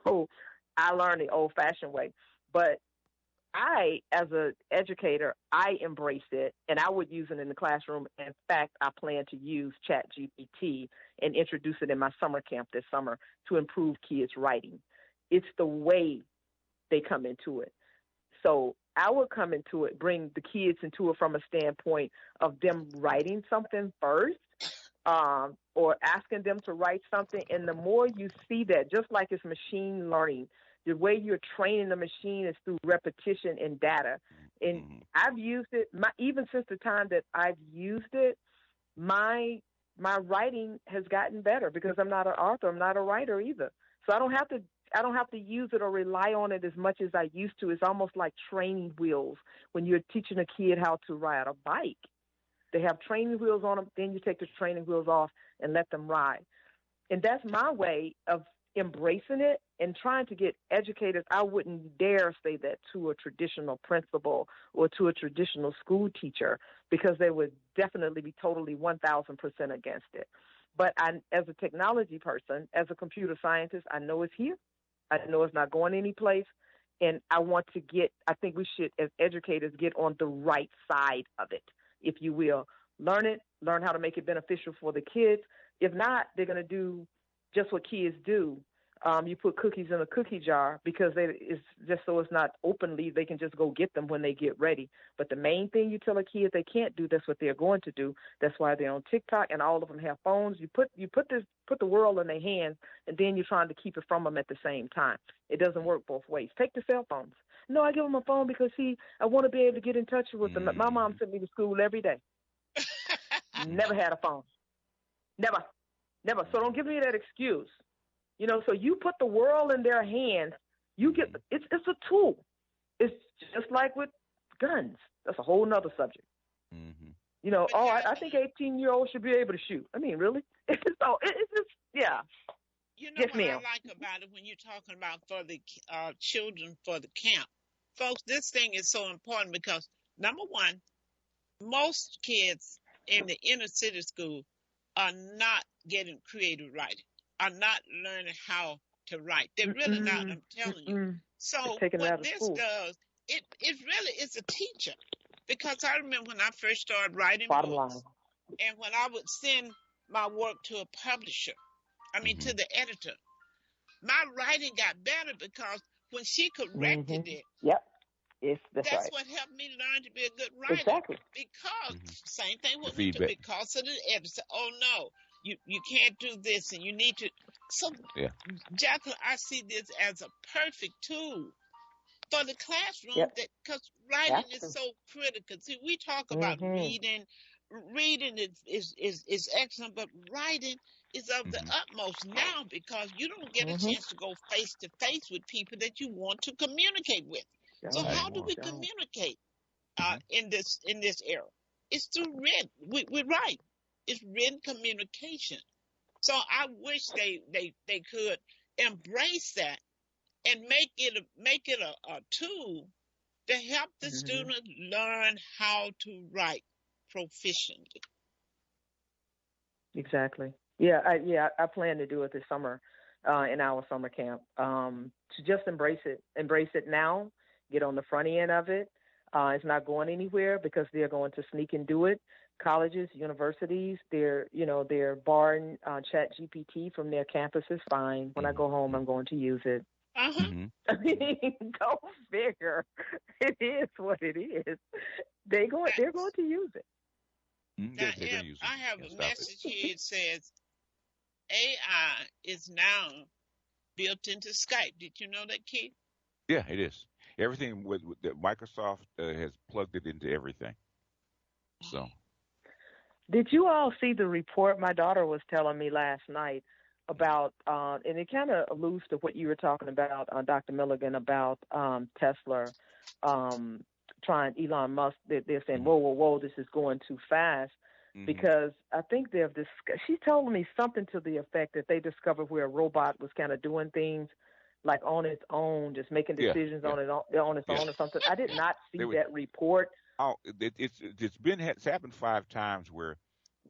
Speaker 4: So I learned the old-fashioned way. But I, as an educator, I embrace it, and I would use it in the classroom. In fact, I plan to use Chat GPT and introduce it in my summer camp this summer to improve kids' writing. It's the way they come into it. So I would come into it, bring the kids into it from a standpoint of them writing something first, or asking them to write something. And the more you see that, just like it's machine learning, the way you're training the machine is through repetition and data. And I've used it, even since the time that I've used it, my writing has gotten better because I'm not an author, I'm not a writer either. So I don't have to use it or rely on it as much as I used to. It's almost like training wheels when you're teaching a kid how to ride a bike. They have training wheels on them, then you take the training wheels off and let them ride. And that's my way of embracing it and trying to get educators. I wouldn't dare say that to a traditional principal or to a traditional school teacher because they would definitely be totally 1,000% against it. But as a technology person, as a computer scientist, I know it's here. I know it's not going anyplace. And I think we should, as educators, get on the right side of it, if you will. Learn how to make it beneficial for the kids. If not, they're going to do just what kids do. You put cookies in a cookie jar because it's just so it's not openly. They can just go get them when they get ready. But the main thing you tell a kid they can't do, that's what they're going to do. That's why they're on TikTok and all of them have phones. You put the world in their hands, and then you're trying to keep it from them at the same time. It doesn't work both ways. Take the cell phones. No, I give them a phone because I want to be able to get in touch with them. My mom sent me to school every day. Never had a phone. Never. So don't give me that excuse. So you put the world in their hands, it's a tool. It's just like with guns. That's a whole nother subject. I think 18-year-olds should be able to shoot. I mean, really? It's just, yeah.
Speaker 3: What I like about it when you're talking about for the children for the camp. Folks, this thing is so important because, number one, most kids in the inner city school are not getting creative writing, are not learning how to write. They're really not, I'm telling you. So what this does, it really is a teacher. Because I remember when I first started writing books, and when I would send my work to a publisher, to the editor, my writing got better because when she corrected it, that's right. What helped me learn to be a good writer.
Speaker 4: Exactly.
Speaker 3: Because same thing with me, because of the editor. Oh no, you can't do this, and you need to. So, Jacquelyn, I see this as a perfect tool for the classroom because writing is so critical. See, we talk about reading. Reading is excellent, but writing is of the utmost now because you don't get a chance to go face to face with people that you want to communicate with. So how do we communicate in this era? It's through written. We write. It's written communication. So I wish they could embrace that and make it a tool to help the student learn how to write proficiently.
Speaker 4: Exactly. Yeah, I plan to do it this summer in our summer camp. To just embrace it now, get on the front end of it. It's not going anywhere because they're going to sneak and do it. Colleges, universities, they're barring Chat GPT from their campuses. Fine. When I go home, I'm going to use it. I mean, go figure. It is what it is. They're going to use it.
Speaker 3: Now,
Speaker 1: They're going to use it.
Speaker 3: I have
Speaker 1: Can't
Speaker 3: a
Speaker 1: stop it.
Speaker 3: message here. It says AI is now built into Skype. Did you know that, Keith?
Speaker 1: Yeah, it is. Everything with that Microsoft has plugged it into everything. So.
Speaker 4: Did you all see the report my daughter was telling me last night about, and it kind of alludes to what you were talking about, Dr. Milligan, about Tesla trying Elon Musk. They're saying, whoa, this is going too fast. Because I think she told me something to the effect that they discovered where a robot was kind of doing things like on its own, just making decisions on its own or something. I did not see that report.
Speaker 1: Oh, it's happened 5 times where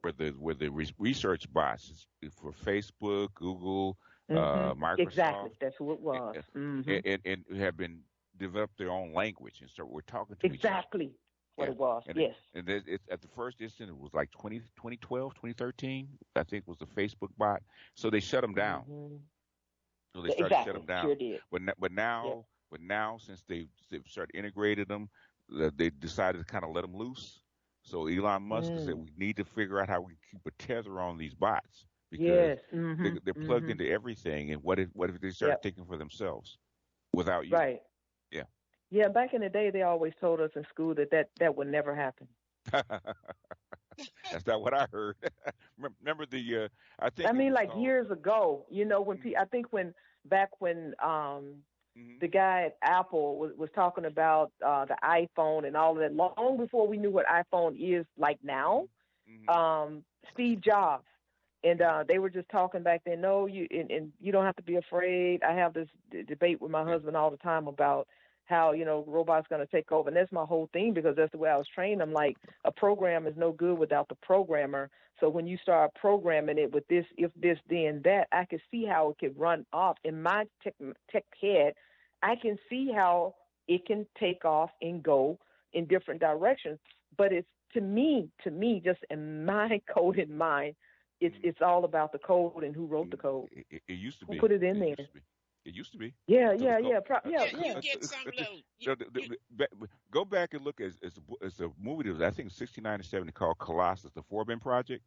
Speaker 1: the research bots for Facebook, Google, Microsoft.
Speaker 4: Exactly, that's who it was.
Speaker 1: And have been developed their own language and so we're talking to each other.
Speaker 4: Exactly. What it was,
Speaker 1: and
Speaker 4: yes.
Speaker 1: It's at the first instant, it was like 2012, 2013, I think was the Facebook bot. So they shut them down. So they started to shut them down.
Speaker 4: Sure did.
Speaker 1: But now, since they've started integrating them, they decided to kind of let them loose. So Elon Musk said we need to figure out how we keep a tether on these bots because they're plugged into everything. And what if they start thinking for themselves without you?
Speaker 4: Right.
Speaker 1: Yeah.
Speaker 4: Yeah, back in the day, they always told us in school that would never happen.
Speaker 1: That's not what I heard. Remember
Speaker 4: like years ago, when when the guy at Apple was talking about the iPhone and all of that, long before we knew what iPhone is like now, Steve Jobs. And they were just talking back then, no, you don't have to be afraid. I have this debate with my husband all the time about how, robots going to take over. And that's my whole thing because that's the way I was trained. I'm like, a program is no good without the programmer. So when you start programming it with this, if this, then that, I can see how it could run off. In my tech head, I can see how it can take off and go in different directions. But it's, to me, just in my code in mind, it's all about the code and who wrote the code.
Speaker 1: It used to be.
Speaker 4: Who put it in there?
Speaker 1: It used to be.
Speaker 4: Yeah.
Speaker 3: You get some little.
Speaker 1: Go back and look. It's a movie that was, I think, 69 or 70 called Colossus, the Forbin Project,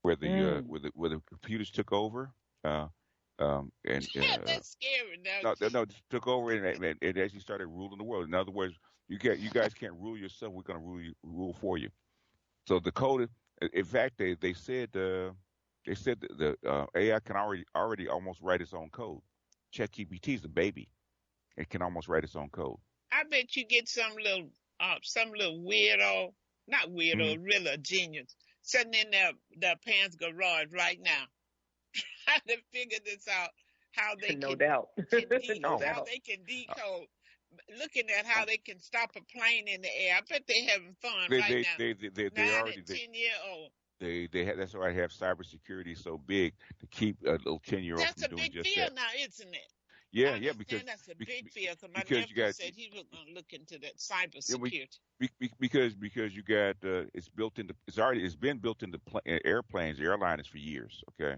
Speaker 1: where where the computers took over.
Speaker 3: That's scary.
Speaker 1: No, took over and actually started ruling the world. In other words, you guys can't rule yourself. We're going to rule for you. So the code. In fact, they said the AI can already almost write its own code. ChatGPT is a baby. It can almost write its own code.
Speaker 3: I bet you get some little weirdo, not weirdo, really a genius, sitting in their parents' garage right now, trying to figure this out, how they
Speaker 4: no doubt.
Speaker 3: How they can decode. Looking at how they can stop a plane in the air. I bet they're having fun right now.
Speaker 1: They already
Speaker 3: 10-year-old.
Speaker 1: That's why I have cybersecurity so big to keep a little 10-year-old from doing just that.
Speaker 3: That's a big field now, isn't it?
Speaker 1: Yeah, because
Speaker 3: that's a big field. Because my nephew said he was going to look into that cybersecurity.
Speaker 1: Because you got it's been built into airplanes, airliners for years. Okay,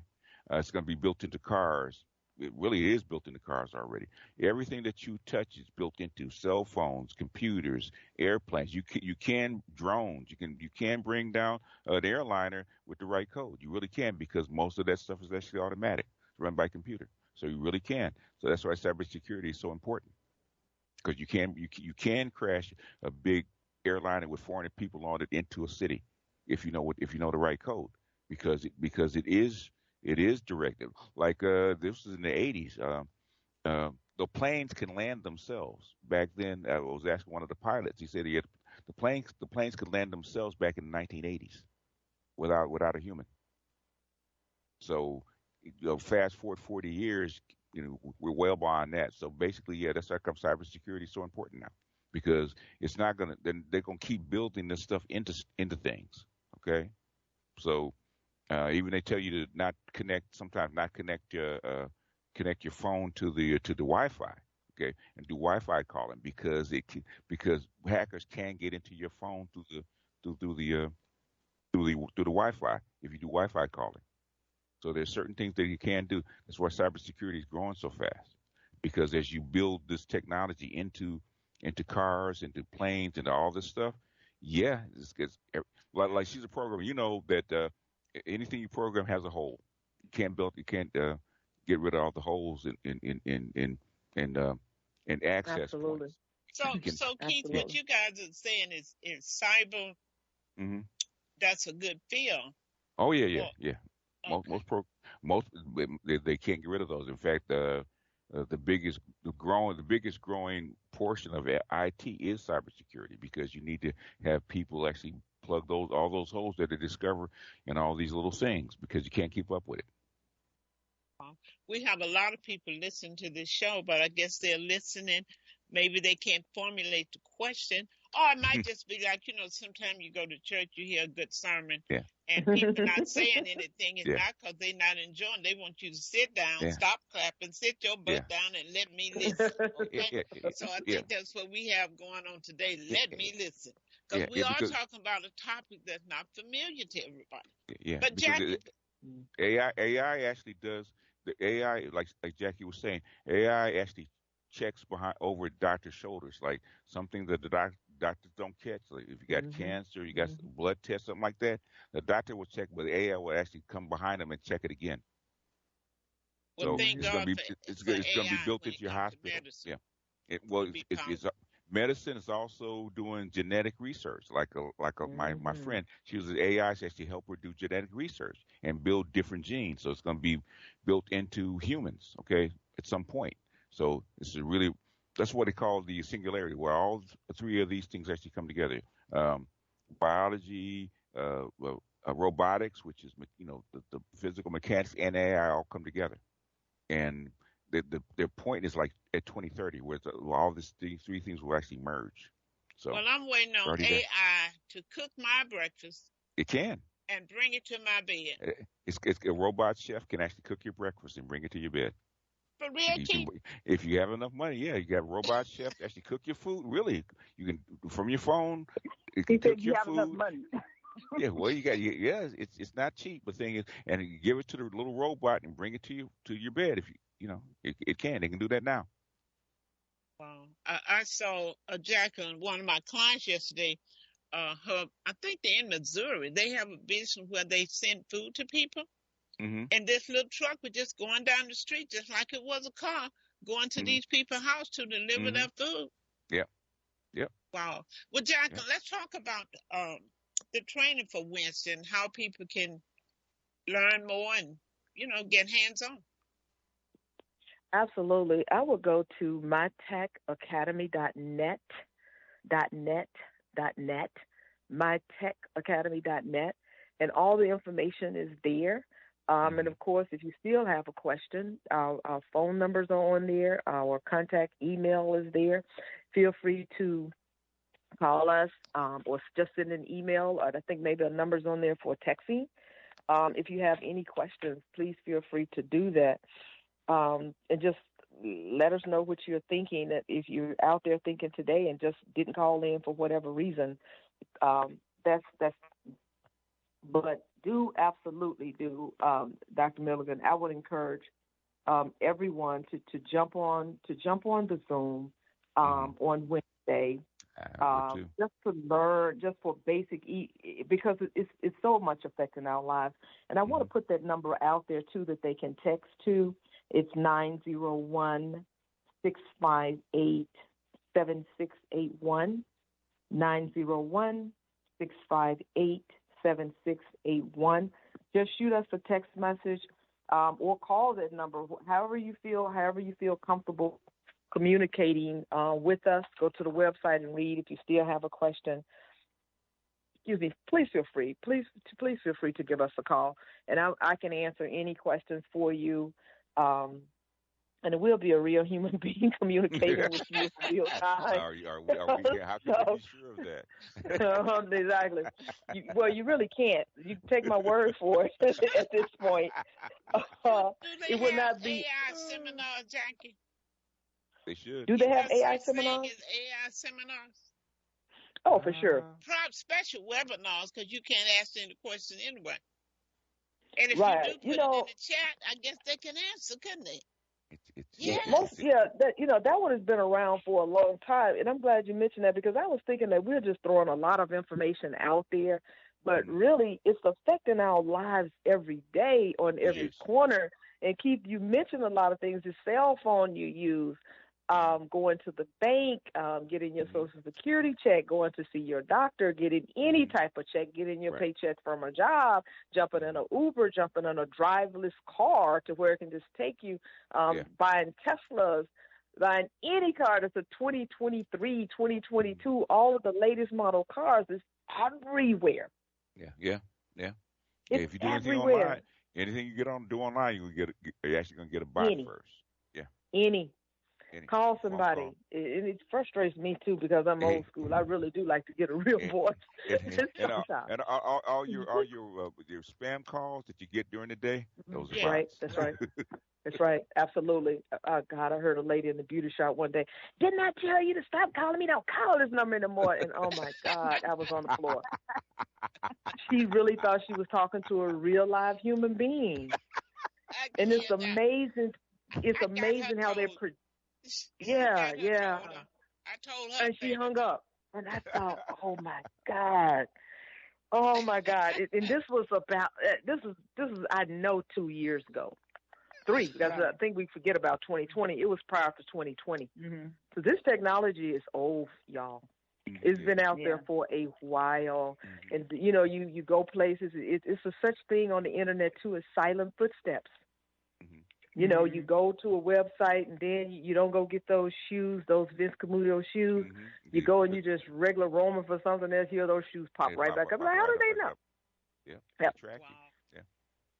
Speaker 1: it's going to be built into cars. It really is built into cars already. Everything that you touch is built into cell phones, computers, airplanes. You can drones. You can bring down an airliner with the right code. You really can because most of that stuff is actually automatic. It's run by computer, so you really can. So that's why cybersecurity is so important because you can crash a big airliner with 400 people on it into a city if you know the right code because it is. It is directed. Like this was in the 80s. The planes can land themselves. Back then, I was asking one of the pilots. He said the planes could land themselves back in the 1980s without a human. So, fast forward 40 years, we're well beyond that. So basically, that's how come cybersecurity is so important now because it's not gonna. Then they're gonna keep building this stuff into things. Okay, so. Even they tell you to not connect your phone to the Wi-Fi, okay, and do Wi-Fi calling because hackers can get into your phone through the Wi-Fi if you do Wi-Fi calling. So there's certain things that you can do. That's why cybersecurity is growing so fast because as you build this technology into cars, into planes, into all this stuff, Yeah, it's like she's a programmer. You know that anything you program has a hole. You can't get rid of all the holes in access
Speaker 4: Absolutely.
Speaker 1: points.
Speaker 3: So,
Speaker 1: You can.
Speaker 3: so Keith, what
Speaker 4: Absolutely.
Speaker 3: you guys are saying is cyber.
Speaker 1: Hmm.
Speaker 3: That's a good field.
Speaker 1: Oh yeah, yeah,
Speaker 3: Well,
Speaker 1: yeah. Most
Speaker 3: okay.
Speaker 1: most pro most they can't get rid of those. In fact, the biggest growing portion of IT is cybersecurity because you need to have people actually plug those all those holes that they discover in all these little things because you can't keep up with it.
Speaker 3: We have a lot of people listening to this show, but I guess they're listening. Maybe they can't formulate the question. Or it might just be like, sometimes you go to church, you hear a good sermon,
Speaker 1: Yeah,
Speaker 3: and people not saying anything. It's
Speaker 1: yeah,
Speaker 3: not because they're not enjoying. They want you to sit down,
Speaker 1: yeah,
Speaker 3: stop clapping, sit your
Speaker 1: yeah,
Speaker 3: butt down, and let me listen.
Speaker 1: yeah,
Speaker 3: Okay?
Speaker 1: yeah,
Speaker 3: So I
Speaker 1: yeah,
Speaker 3: think that's what we have going on today.
Speaker 1: yeah,
Speaker 3: Let me listen. Because
Speaker 1: yeah,
Speaker 3: we
Speaker 1: yeah,
Speaker 3: are
Speaker 1: because
Speaker 3: talking about a topic that's not familiar to everybody.
Speaker 1: yeah,
Speaker 3: But
Speaker 1: because
Speaker 3: Jackie,
Speaker 1: AI actually does the AI like Jackie was saying. AI actually checks behind over doctor's shoulders, like something that the doctors don't catch. Like if you got
Speaker 4: Mhm.
Speaker 1: cancer, you got
Speaker 4: Mhm.
Speaker 1: blood test, something like that, the doctor will check, but AI will actually come behind them and check it again.
Speaker 3: well,
Speaker 1: So
Speaker 3: thank
Speaker 1: it's
Speaker 4: Mhm.
Speaker 1: gonna
Speaker 3: God
Speaker 1: be
Speaker 3: for
Speaker 1: it's gonna be
Speaker 3: AI
Speaker 1: built
Speaker 3: when
Speaker 1: into
Speaker 3: it
Speaker 1: your
Speaker 3: comes to
Speaker 1: hospital.
Speaker 3: medicine.
Speaker 1: Yeah. Well,
Speaker 3: It'll be
Speaker 1: it's
Speaker 3: powerful.
Speaker 1: medicine is also doing genetic research. My
Speaker 4: Mhm.
Speaker 1: friend, she was an AI to actually help her do genetic research and build different genes. So it's going to be built into humans, okay, at some point. So this is really that's what they call the singularity, where all three of these things actually come together. Um, Biology, robotics, which is the physical mechanics, and AI all come together and their point is like at 2030, where all these three things will actually merge. So
Speaker 3: Well, I'm waiting
Speaker 1: it's
Speaker 3: on
Speaker 1: already there.
Speaker 3: AI to cook my breakfast
Speaker 1: It can.
Speaker 3: and bring it to my bed.
Speaker 1: It's a robot chef can actually cook your breakfast and bring it to your bed.
Speaker 3: For real,
Speaker 1: You can
Speaker 3: Keith?
Speaker 1: if you have enough money. Yeah, you got a robot chef to actually cook your food. Really, you can from your phone. It can
Speaker 5: He said
Speaker 1: cook
Speaker 5: you
Speaker 1: your
Speaker 5: have enough
Speaker 1: food.
Speaker 5: money.
Speaker 1: Yeah, well, yeah, it's not cheap. The thing is, and you give it to the little robot and bring it to your bed. If it can. They can do that now.
Speaker 3: Wow. I saw a Jacqueline, one of my clients yesterday. I think they're in Missouri. They have a business where they send food to people,
Speaker 1: Hmm.
Speaker 3: and this little truck was just going down the street, just like it was a car, going to
Speaker 1: Hmm.
Speaker 3: these people's house to deliver
Speaker 1: Hmm.
Speaker 3: their food.
Speaker 1: Yep. Yep.
Speaker 3: Wow. Well,
Speaker 1: Yep.
Speaker 3: Jacqueline, let's talk about the training for Wednesday and how people can learn more and get hands on.
Speaker 4: Absolutely. I will go to mytechacademy.net, .net, .net, mytechacademy.net, and all the information is there. And
Speaker 1: Hmm.
Speaker 4: of course, if you still have a question, our phone numbers are on there. Our contact email is there. Feel free to call us or just send an email. I think maybe a number's on there for texting. If you have any questions, please feel free to do that. And just let us know what you're thinking. That if you're out there thinking today and just didn't call in for whatever reason, that's. But do absolutely do, Dr. Milligan. I would encourage everyone to jump on the Zoom
Speaker 1: Hmm.
Speaker 4: on Wednesday,
Speaker 1: I would too.
Speaker 4: just to learn, just for basic, because it's so much affecting our lives. And I want to
Speaker 1: Hmm.
Speaker 4: put that number out there too that they can text to. It's 901-658-7681. 901-658-7681. Just shoot us a text message or call that number. However you feel comfortable communicating with us. Go to the website and read. If you still have a question, excuse me, please feel free. Please feel free to give us a call, and I can answer any questions for you. And it will be a real human being communicating with you in real time.
Speaker 1: Are we here? How can we
Speaker 4: So,
Speaker 1: be sure of that?
Speaker 4: exactly. You really can't. You take my word for it at this point.
Speaker 3: Do,
Speaker 4: Uh,
Speaker 3: do
Speaker 4: it
Speaker 3: they
Speaker 4: will
Speaker 3: have
Speaker 4: not be.
Speaker 3: AI seminars, Jackie?
Speaker 1: They should.
Speaker 4: Do
Speaker 3: Is
Speaker 4: they have
Speaker 3: there
Speaker 4: AI
Speaker 3: such thing
Speaker 4: seminars?
Speaker 3: as AI seminars?
Speaker 4: Oh, for sure.
Speaker 1: Uh,
Speaker 3: Perhaps special webinars because you can't ask any question anyway. And if you do
Speaker 4: Right.
Speaker 3: put it in the chat, I guess they can answer, couldn't they?
Speaker 4: That one has been around for a long time, and I'm glad you mentioned that because I was thinking that we're just throwing a lot of information out there, but really it's affecting our lives every day on every corner. And Keith, you mentioned a lot of things: the cell phone you use, going to the bank, getting your Social Security check, going to see your doctor, getting any type of check, getting your paycheck from a job, jumping in an Uber, jumping in a driverless car to where it can just take you, buying Teslas, buying any car that's a 2023, 2022, all of the latest model cars is everywhere.
Speaker 1: Yeah.
Speaker 4: It's
Speaker 1: If you do
Speaker 4: everywhere.
Speaker 1: anything you do online, you're actually going to get a bot first. Yeah.
Speaker 4: Any. Call somebody. And it frustrates me, too, because I'm old school. I really do like to get a real voice.
Speaker 1: And all your spam calls that you get during the day, those are bots.
Speaker 4: That's right. That's right. Absolutely. Oh, God, I heard a lady in the beauty shop one day, didn't I tell you to stop calling me? Don't call this number anymore. And, oh, my God, I was on the floor. She really thought she was talking to a real live human being. And it's amazing. It's amazing how they're Yeah.
Speaker 3: I told her.
Speaker 4: And she hung up. And I thought, oh my God. And this was about, this is I know 2 years ago. 3, because I think we forget about 2020. It was prior to 2020. So this technology is old, y'all. It's been out there for a while. And, you go places. It's a such thing on the internet, too, as silent footsteps. You go to a website and then you don't go get those shoes, those Vince Camuto shoes. You go and you just regular roaming for something else. Hear those shoes pop right back up. Like, how do they know?
Speaker 1: They track you. Yeah.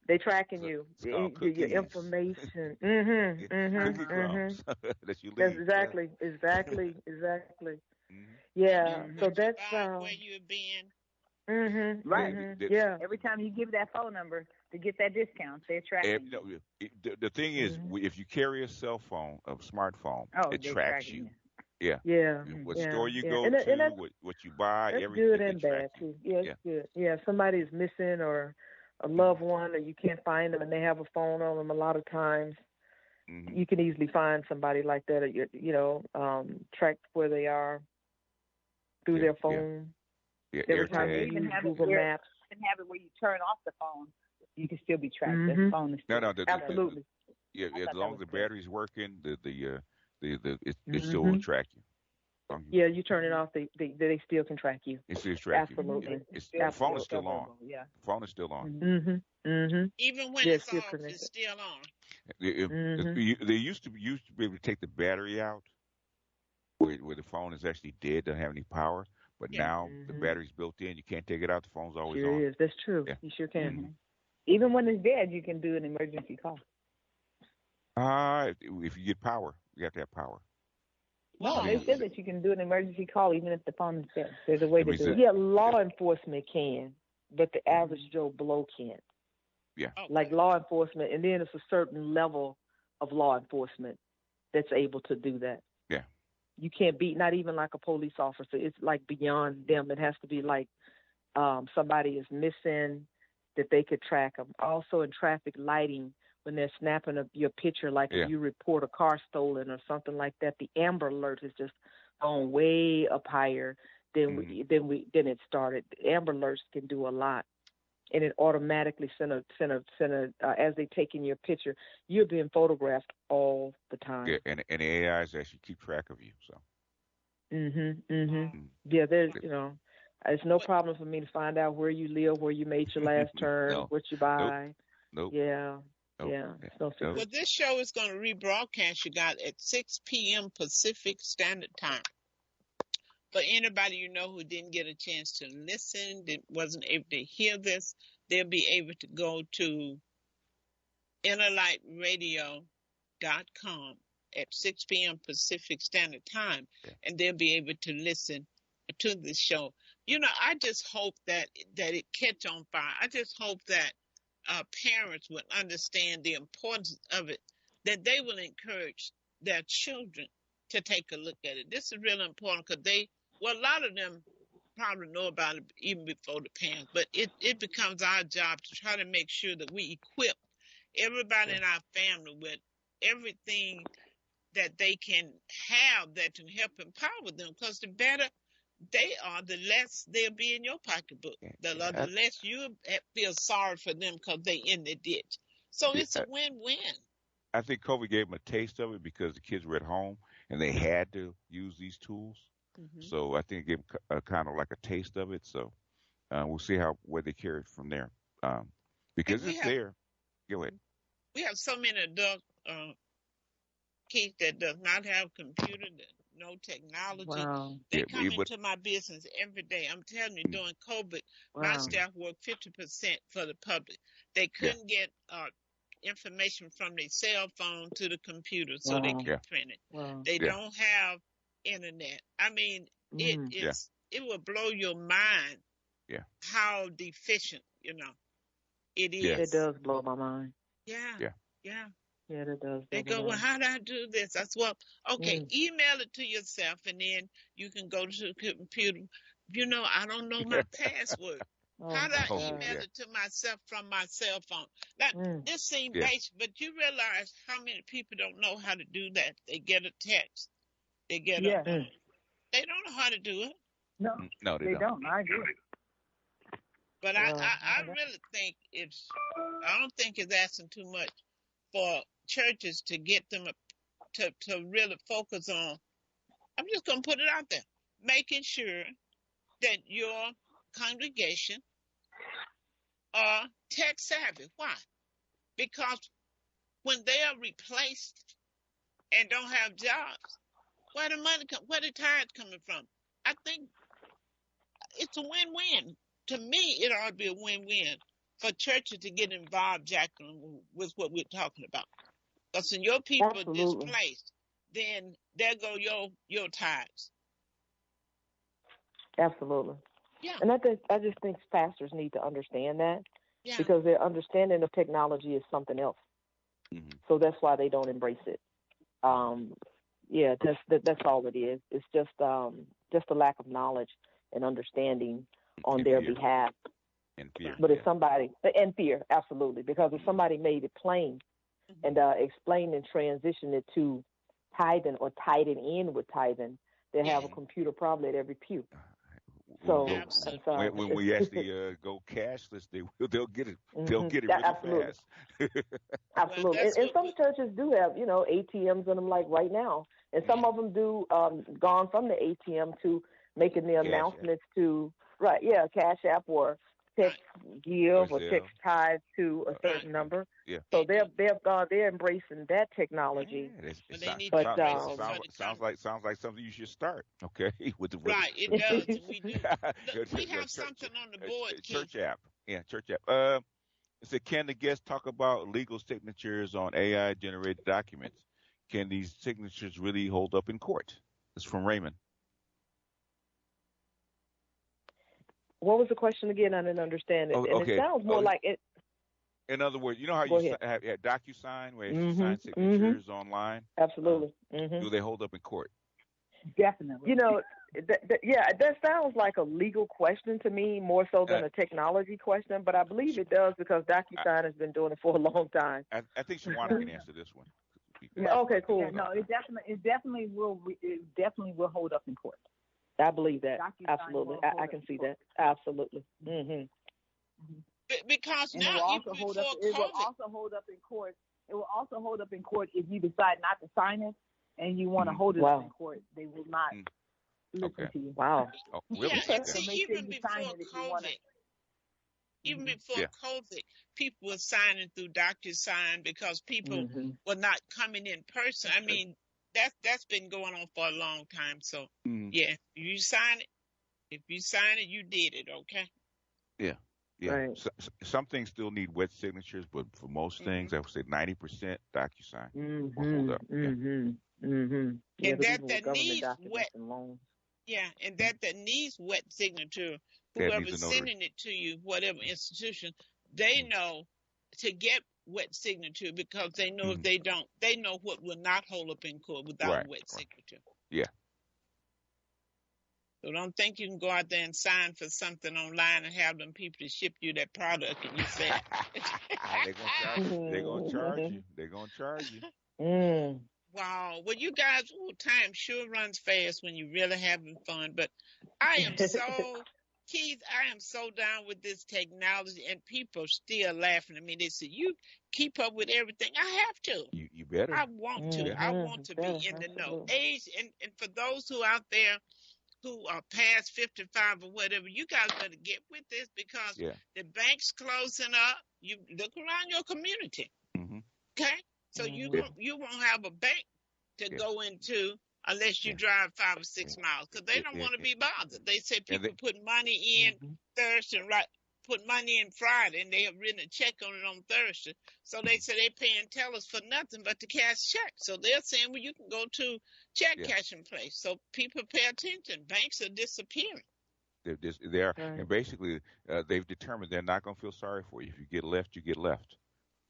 Speaker 4: They tracking you. Your information.
Speaker 1: That you leave.
Speaker 4: That's exactly. Yeah. So that's
Speaker 3: where you've been.
Speaker 5: Right. Every time you give that phone number to get that discount, they're tracking you.
Speaker 1: The thing is, if you carry a cell phone, a smartphone, it tracks you. Yeah. What store you go to, what you buy,
Speaker 4: that's
Speaker 1: everything.
Speaker 4: Good and bad too. Yeah, it's good. Yeah, if somebody's missing or a loved one, or you can't find them and they have a phone on them, a lot of times you can easily find somebody like that, or track where they are through their phone. Every time you use Google Maps.
Speaker 5: You can have it where you turn off the phone, you can still be tracked. The phone is still
Speaker 4: absolutely.
Speaker 1: As long as the battery's working, it still will track you.
Speaker 4: Yeah, you turn it off, they still can track you.
Speaker 1: It still tracks you.
Speaker 4: Absolutely.
Speaker 1: The phone is still on. The phone is still on.
Speaker 3: Even when it's off, it's still on.
Speaker 1: They used to be able to take the battery out, where the phone is actually dead, doesn't have any power. But now the battery's built in. You can't take it out. The phone's always on.
Speaker 4: Sure is. That's true. Yeah. You sure can.
Speaker 5: Even when it's dead, you can do an emergency call.
Speaker 1: If you get power, you have to have power.
Speaker 5: No, they said that you can do an emergency call even if the phone is dead. There's a way to do it.
Speaker 4: Yeah, law enforcement can, but the average Joe Blow can't.
Speaker 1: Yeah.
Speaker 4: Like law enforcement, and then it's a certain level of law enforcement that's able to do that.
Speaker 1: Yeah.
Speaker 4: You can't be, not even like a police officer. It's like beyond them. It has to be like somebody is missing that they could track them. Also in traffic lighting, when they're snapping up your picture, like if you report a car stolen or something like that, the Amber Alert is just gone way up higher than it started. The Amber Alerts can do a lot. And it automatically send a as they take in your picture, you're being photographed all the time.
Speaker 1: Yeah, and the AIs actually keep track of you. So.
Speaker 4: Yeah, there's it's no problem for me to find out where you live, where you made your last turn, what you buy.
Speaker 1: Nope.
Speaker 4: Yeah. Nope. Yeah. No
Speaker 3: well, this show is going to rebroadcast, you guys, at 6 p.m. Pacific Standard Time. For anybody who didn't get a chance to listen, that wasn't able to hear this, they'll be able to go to innerlightradio.com at 6 p.m. Pacific Standard Time, and they'll be able to listen to this show. I just hope that it catch on fire. I just hope that parents would understand the importance of it, that they will encourage their children to take a look at it. This is really important because a lot of them probably know about it even before the parents, but it becomes our job to try to make sure that we equip everybody in our family with everything that they can have that to help empower them. Because the better they are, the less they'll be in your pocketbook. The less you feel sorry for them because they in the ditch. So it's a win-win.
Speaker 1: I think COVID gave them a taste of it because the kids were at home and they had to use these tools. Mm-hmm. So I think it gave them kind of like a taste of it. So we'll see where they carry it from there. Because it's there. Go ahead.
Speaker 3: We have so many adult kids that does not have computer, no technology. Wow. They come into my business every day. I'm telling you, during COVID, my staff worked 50% for the public. They couldn't get information from their cell phone to the computer, so they can print it. Wow. They don't have internet. I mean, it will blow your mind how deficient, it is.
Speaker 4: It does blow my mind.
Speaker 3: Yeah,
Speaker 4: it does.
Speaker 3: They go, well, how do I do this? I said, well, okay, email it to yourself, and then you can go to the computer. I don't know my password. How do I email it to myself from my cell phone? Now, this seems basic, but you realize how many people don't know how to do that. They get a text. They get they don't know how to do it.
Speaker 5: No, they don't. I agree.
Speaker 3: But I really think I don't think it's asking too much for churches to get them to really focus on, I'm just going to put it out there, making sure that your congregation are tech savvy. Why? Because when they are replaced and don't have jobs, where the tide coming from? I think it's a win-win. To me, it ought to be a win-win for churches to get involved, Jacquelyn, with what we're talking about. Because when your people are displaced, then there go your tithes.
Speaker 4: Absolutely.
Speaker 3: Yeah.
Speaker 4: And I just think pastors need to understand that because their understanding of technology is something else. Mm-hmm. So that's why they don't embrace it. That's all it is. It's just a lack of knowledge and understanding on their behalf.
Speaker 1: And fear.
Speaker 4: But if somebody, and fear, absolutely, because if somebody made it plain and explained and transitioned it to tithing or tied it in with tithing, they have a computer probably at every pew. So
Speaker 1: when we actually go cashless, they'll get it. They'll get it really fast.
Speaker 4: Absolutely. And some churches do have, ATMs in them like right now. And some of them do gone from the ATM to making the announcements to, Cash App or text give or text tithe to a certain number. Yeah. So they're embracing that technology.
Speaker 1: Sounds like something you should start. Okay,
Speaker 3: it does. We do. Look, we have something on the board.
Speaker 1: Church app. Yeah, church app. It said, can the guest talk about legal signatures on AI generated documents? Can these signatures really hold up in court? It's from Raymond.
Speaker 4: What was the question again? I didn't understand it. And it sounds more like it.
Speaker 1: In other words, you know how you have DocuSign where you sign signatures online?
Speaker 4: Absolutely.
Speaker 1: Do they hold up in court?
Speaker 5: Definitely.
Speaker 4: That sounds like a legal question to me more so than a technology question, but I believe it does because DocuSign has been doing it for a long time.
Speaker 1: I think Shawannah can answer this one.
Speaker 4: Okay, cool.
Speaker 5: Yeah, no, it definitely will hold up in court.
Speaker 4: I believe that. Absolutely. I can see that. Absolutely. Mm-hmm.
Speaker 3: Because now
Speaker 5: it will also hold up in court. It will also hold up in court if you decide not to sign it and you want to hold it up in court. They will not listen to you.
Speaker 4: Wow.
Speaker 1: Oh, really?
Speaker 3: Even before COVID, people were signing through DocuSign because people were not coming in person. I mean, that's been going on for a long time. So if you sign it, you did it. Okay.
Speaker 1: Yeah.
Speaker 4: Right.
Speaker 1: Some things still need wet signatures, but for most things, I would say 90% DocuSign will hold up.
Speaker 3: And that needs wet. Yeah, and that needs wet signature. Whoever's sending it to you, whatever institution, they know to get wet signature because they know if they don't, they know what will not hold up in court without a wet signature.
Speaker 1: Yeah.
Speaker 3: So don't think you can go out there and sign for something online and have them people to ship you that product and you say
Speaker 1: they're gonna charge you. They're gonna charge you.
Speaker 3: Wow. Well, you guys, time sure runs fast when you're really having fun. But I am so, Keith, I am so down with this technology, and people are still laughing at me. They say, you keep up with everything. I have to.
Speaker 1: You better.
Speaker 3: I want to. I want to be in the know. Age, and for those who out there who are past 55 or whatever, you guys better get with this because the bank's closing up. You look around your community.
Speaker 1: Mm-hmm.
Speaker 3: Okay? So you won't have a bank to go into unless you drive 5 or 6 miles because they don't want to be bothered. They say people put money in Thursday and put money in Friday and they have written a check on it on Thursday. So they say they're paying tellers for nothing but to cash checks. So they're saying, well, you can go to check cashing place. So people pay attention. Banks are disappearing.
Speaker 1: They are, and basically they've determined they're not going to feel sorry for you. If you get left, you get left.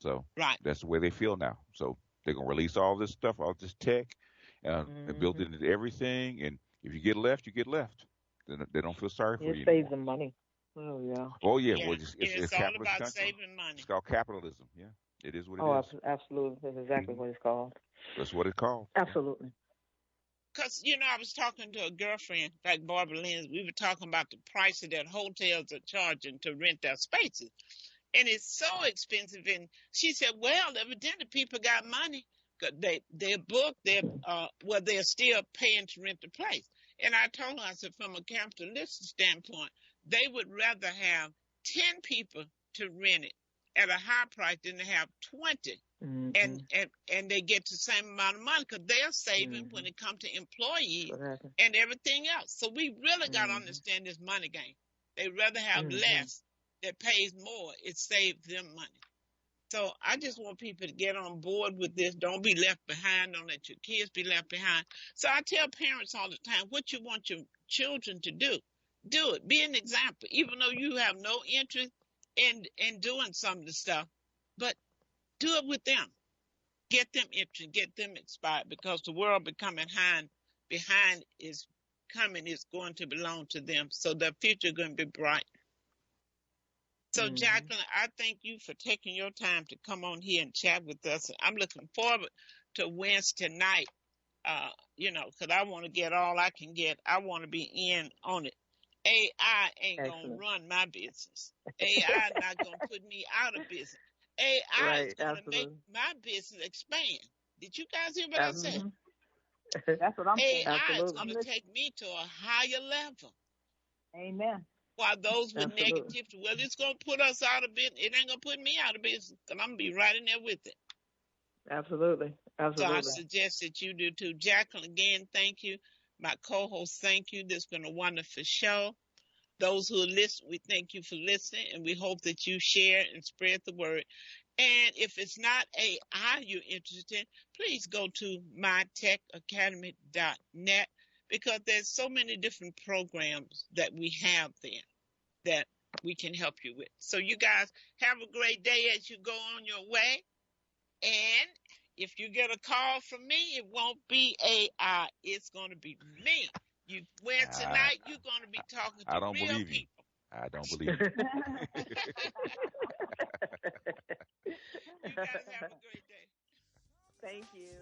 Speaker 1: So that's the way they feel now. So they're going to release all this stuff, all this tech, and build it into everything. And if you get left, you get left. They don't feel sorry for you.
Speaker 4: It saves them money. Oh, yeah.
Speaker 1: Oh, yeah. Well, it's
Speaker 3: all about country. Saving money.
Speaker 1: It's called capitalism. Yeah, it is what it is.
Speaker 4: Oh, absolutely. That's exactly what it's called.
Speaker 1: That's what it's called.
Speaker 4: Absolutely.
Speaker 3: Because, I was talking to a girlfriend, like Barbara Lynn. We were talking about the price that hotels are charging to rent their spaces. And it's so expensive. And she said, well, evidently people got money. They're booked. They're still paying to rent the place. And I told her, I said, from a capitalistic standpoint, they would rather have 10 people to rent it at a high price than to have 20. And they get the same amount of money because they're saving when it comes to employees and everything else. So we really got to understand this money game. They rather have less that pays more. It saves them money. So I just want people to get on board with this. Don't be left behind. Don't let your kids be left behind. So I tell parents all the time, what you want your children to do it. Be an example, even though you have no interest in doing some of the stuff, but do it with them. Get them interested, get them inspired, because the world becoming behind is coming is going to belong to them. So their future is going to be bright. So, Jacquelyn, I thank you for taking your time to come on here and chat with us. I'm looking forward to Wednesday night, because I want to get all I can get. I want to be in on it. AI ain't going to run my business. AI not going to put me out of business. AI is going to make my business expand. Did you guys hear what I said?
Speaker 5: That's what I'm saying.
Speaker 3: AI is going to take me to a higher level.
Speaker 5: Amen.
Speaker 3: While those with negativity, well, it's going to put us out of business. It ain't going to put me out of business because I'm going to be right in there with it.
Speaker 4: Absolutely.
Speaker 3: So I suggest that you do too. Jacquelyn, again, thank you. My co-host, thank you. This has been a wonderful show. Those who are listening, we thank you for listening, and we hope that you share and spread the word. And if it's not AI you're interested in, please go to mytechacademy.net because there's so many different programs that we have there that we can help you with. So you guys have a great day as you go on your way. And if you get a call from me, it won't be AI. It's going to be me. Tonight you're going to be talking to real people.
Speaker 1: I don't believe you.
Speaker 3: You guys have a great day.
Speaker 4: Thank you.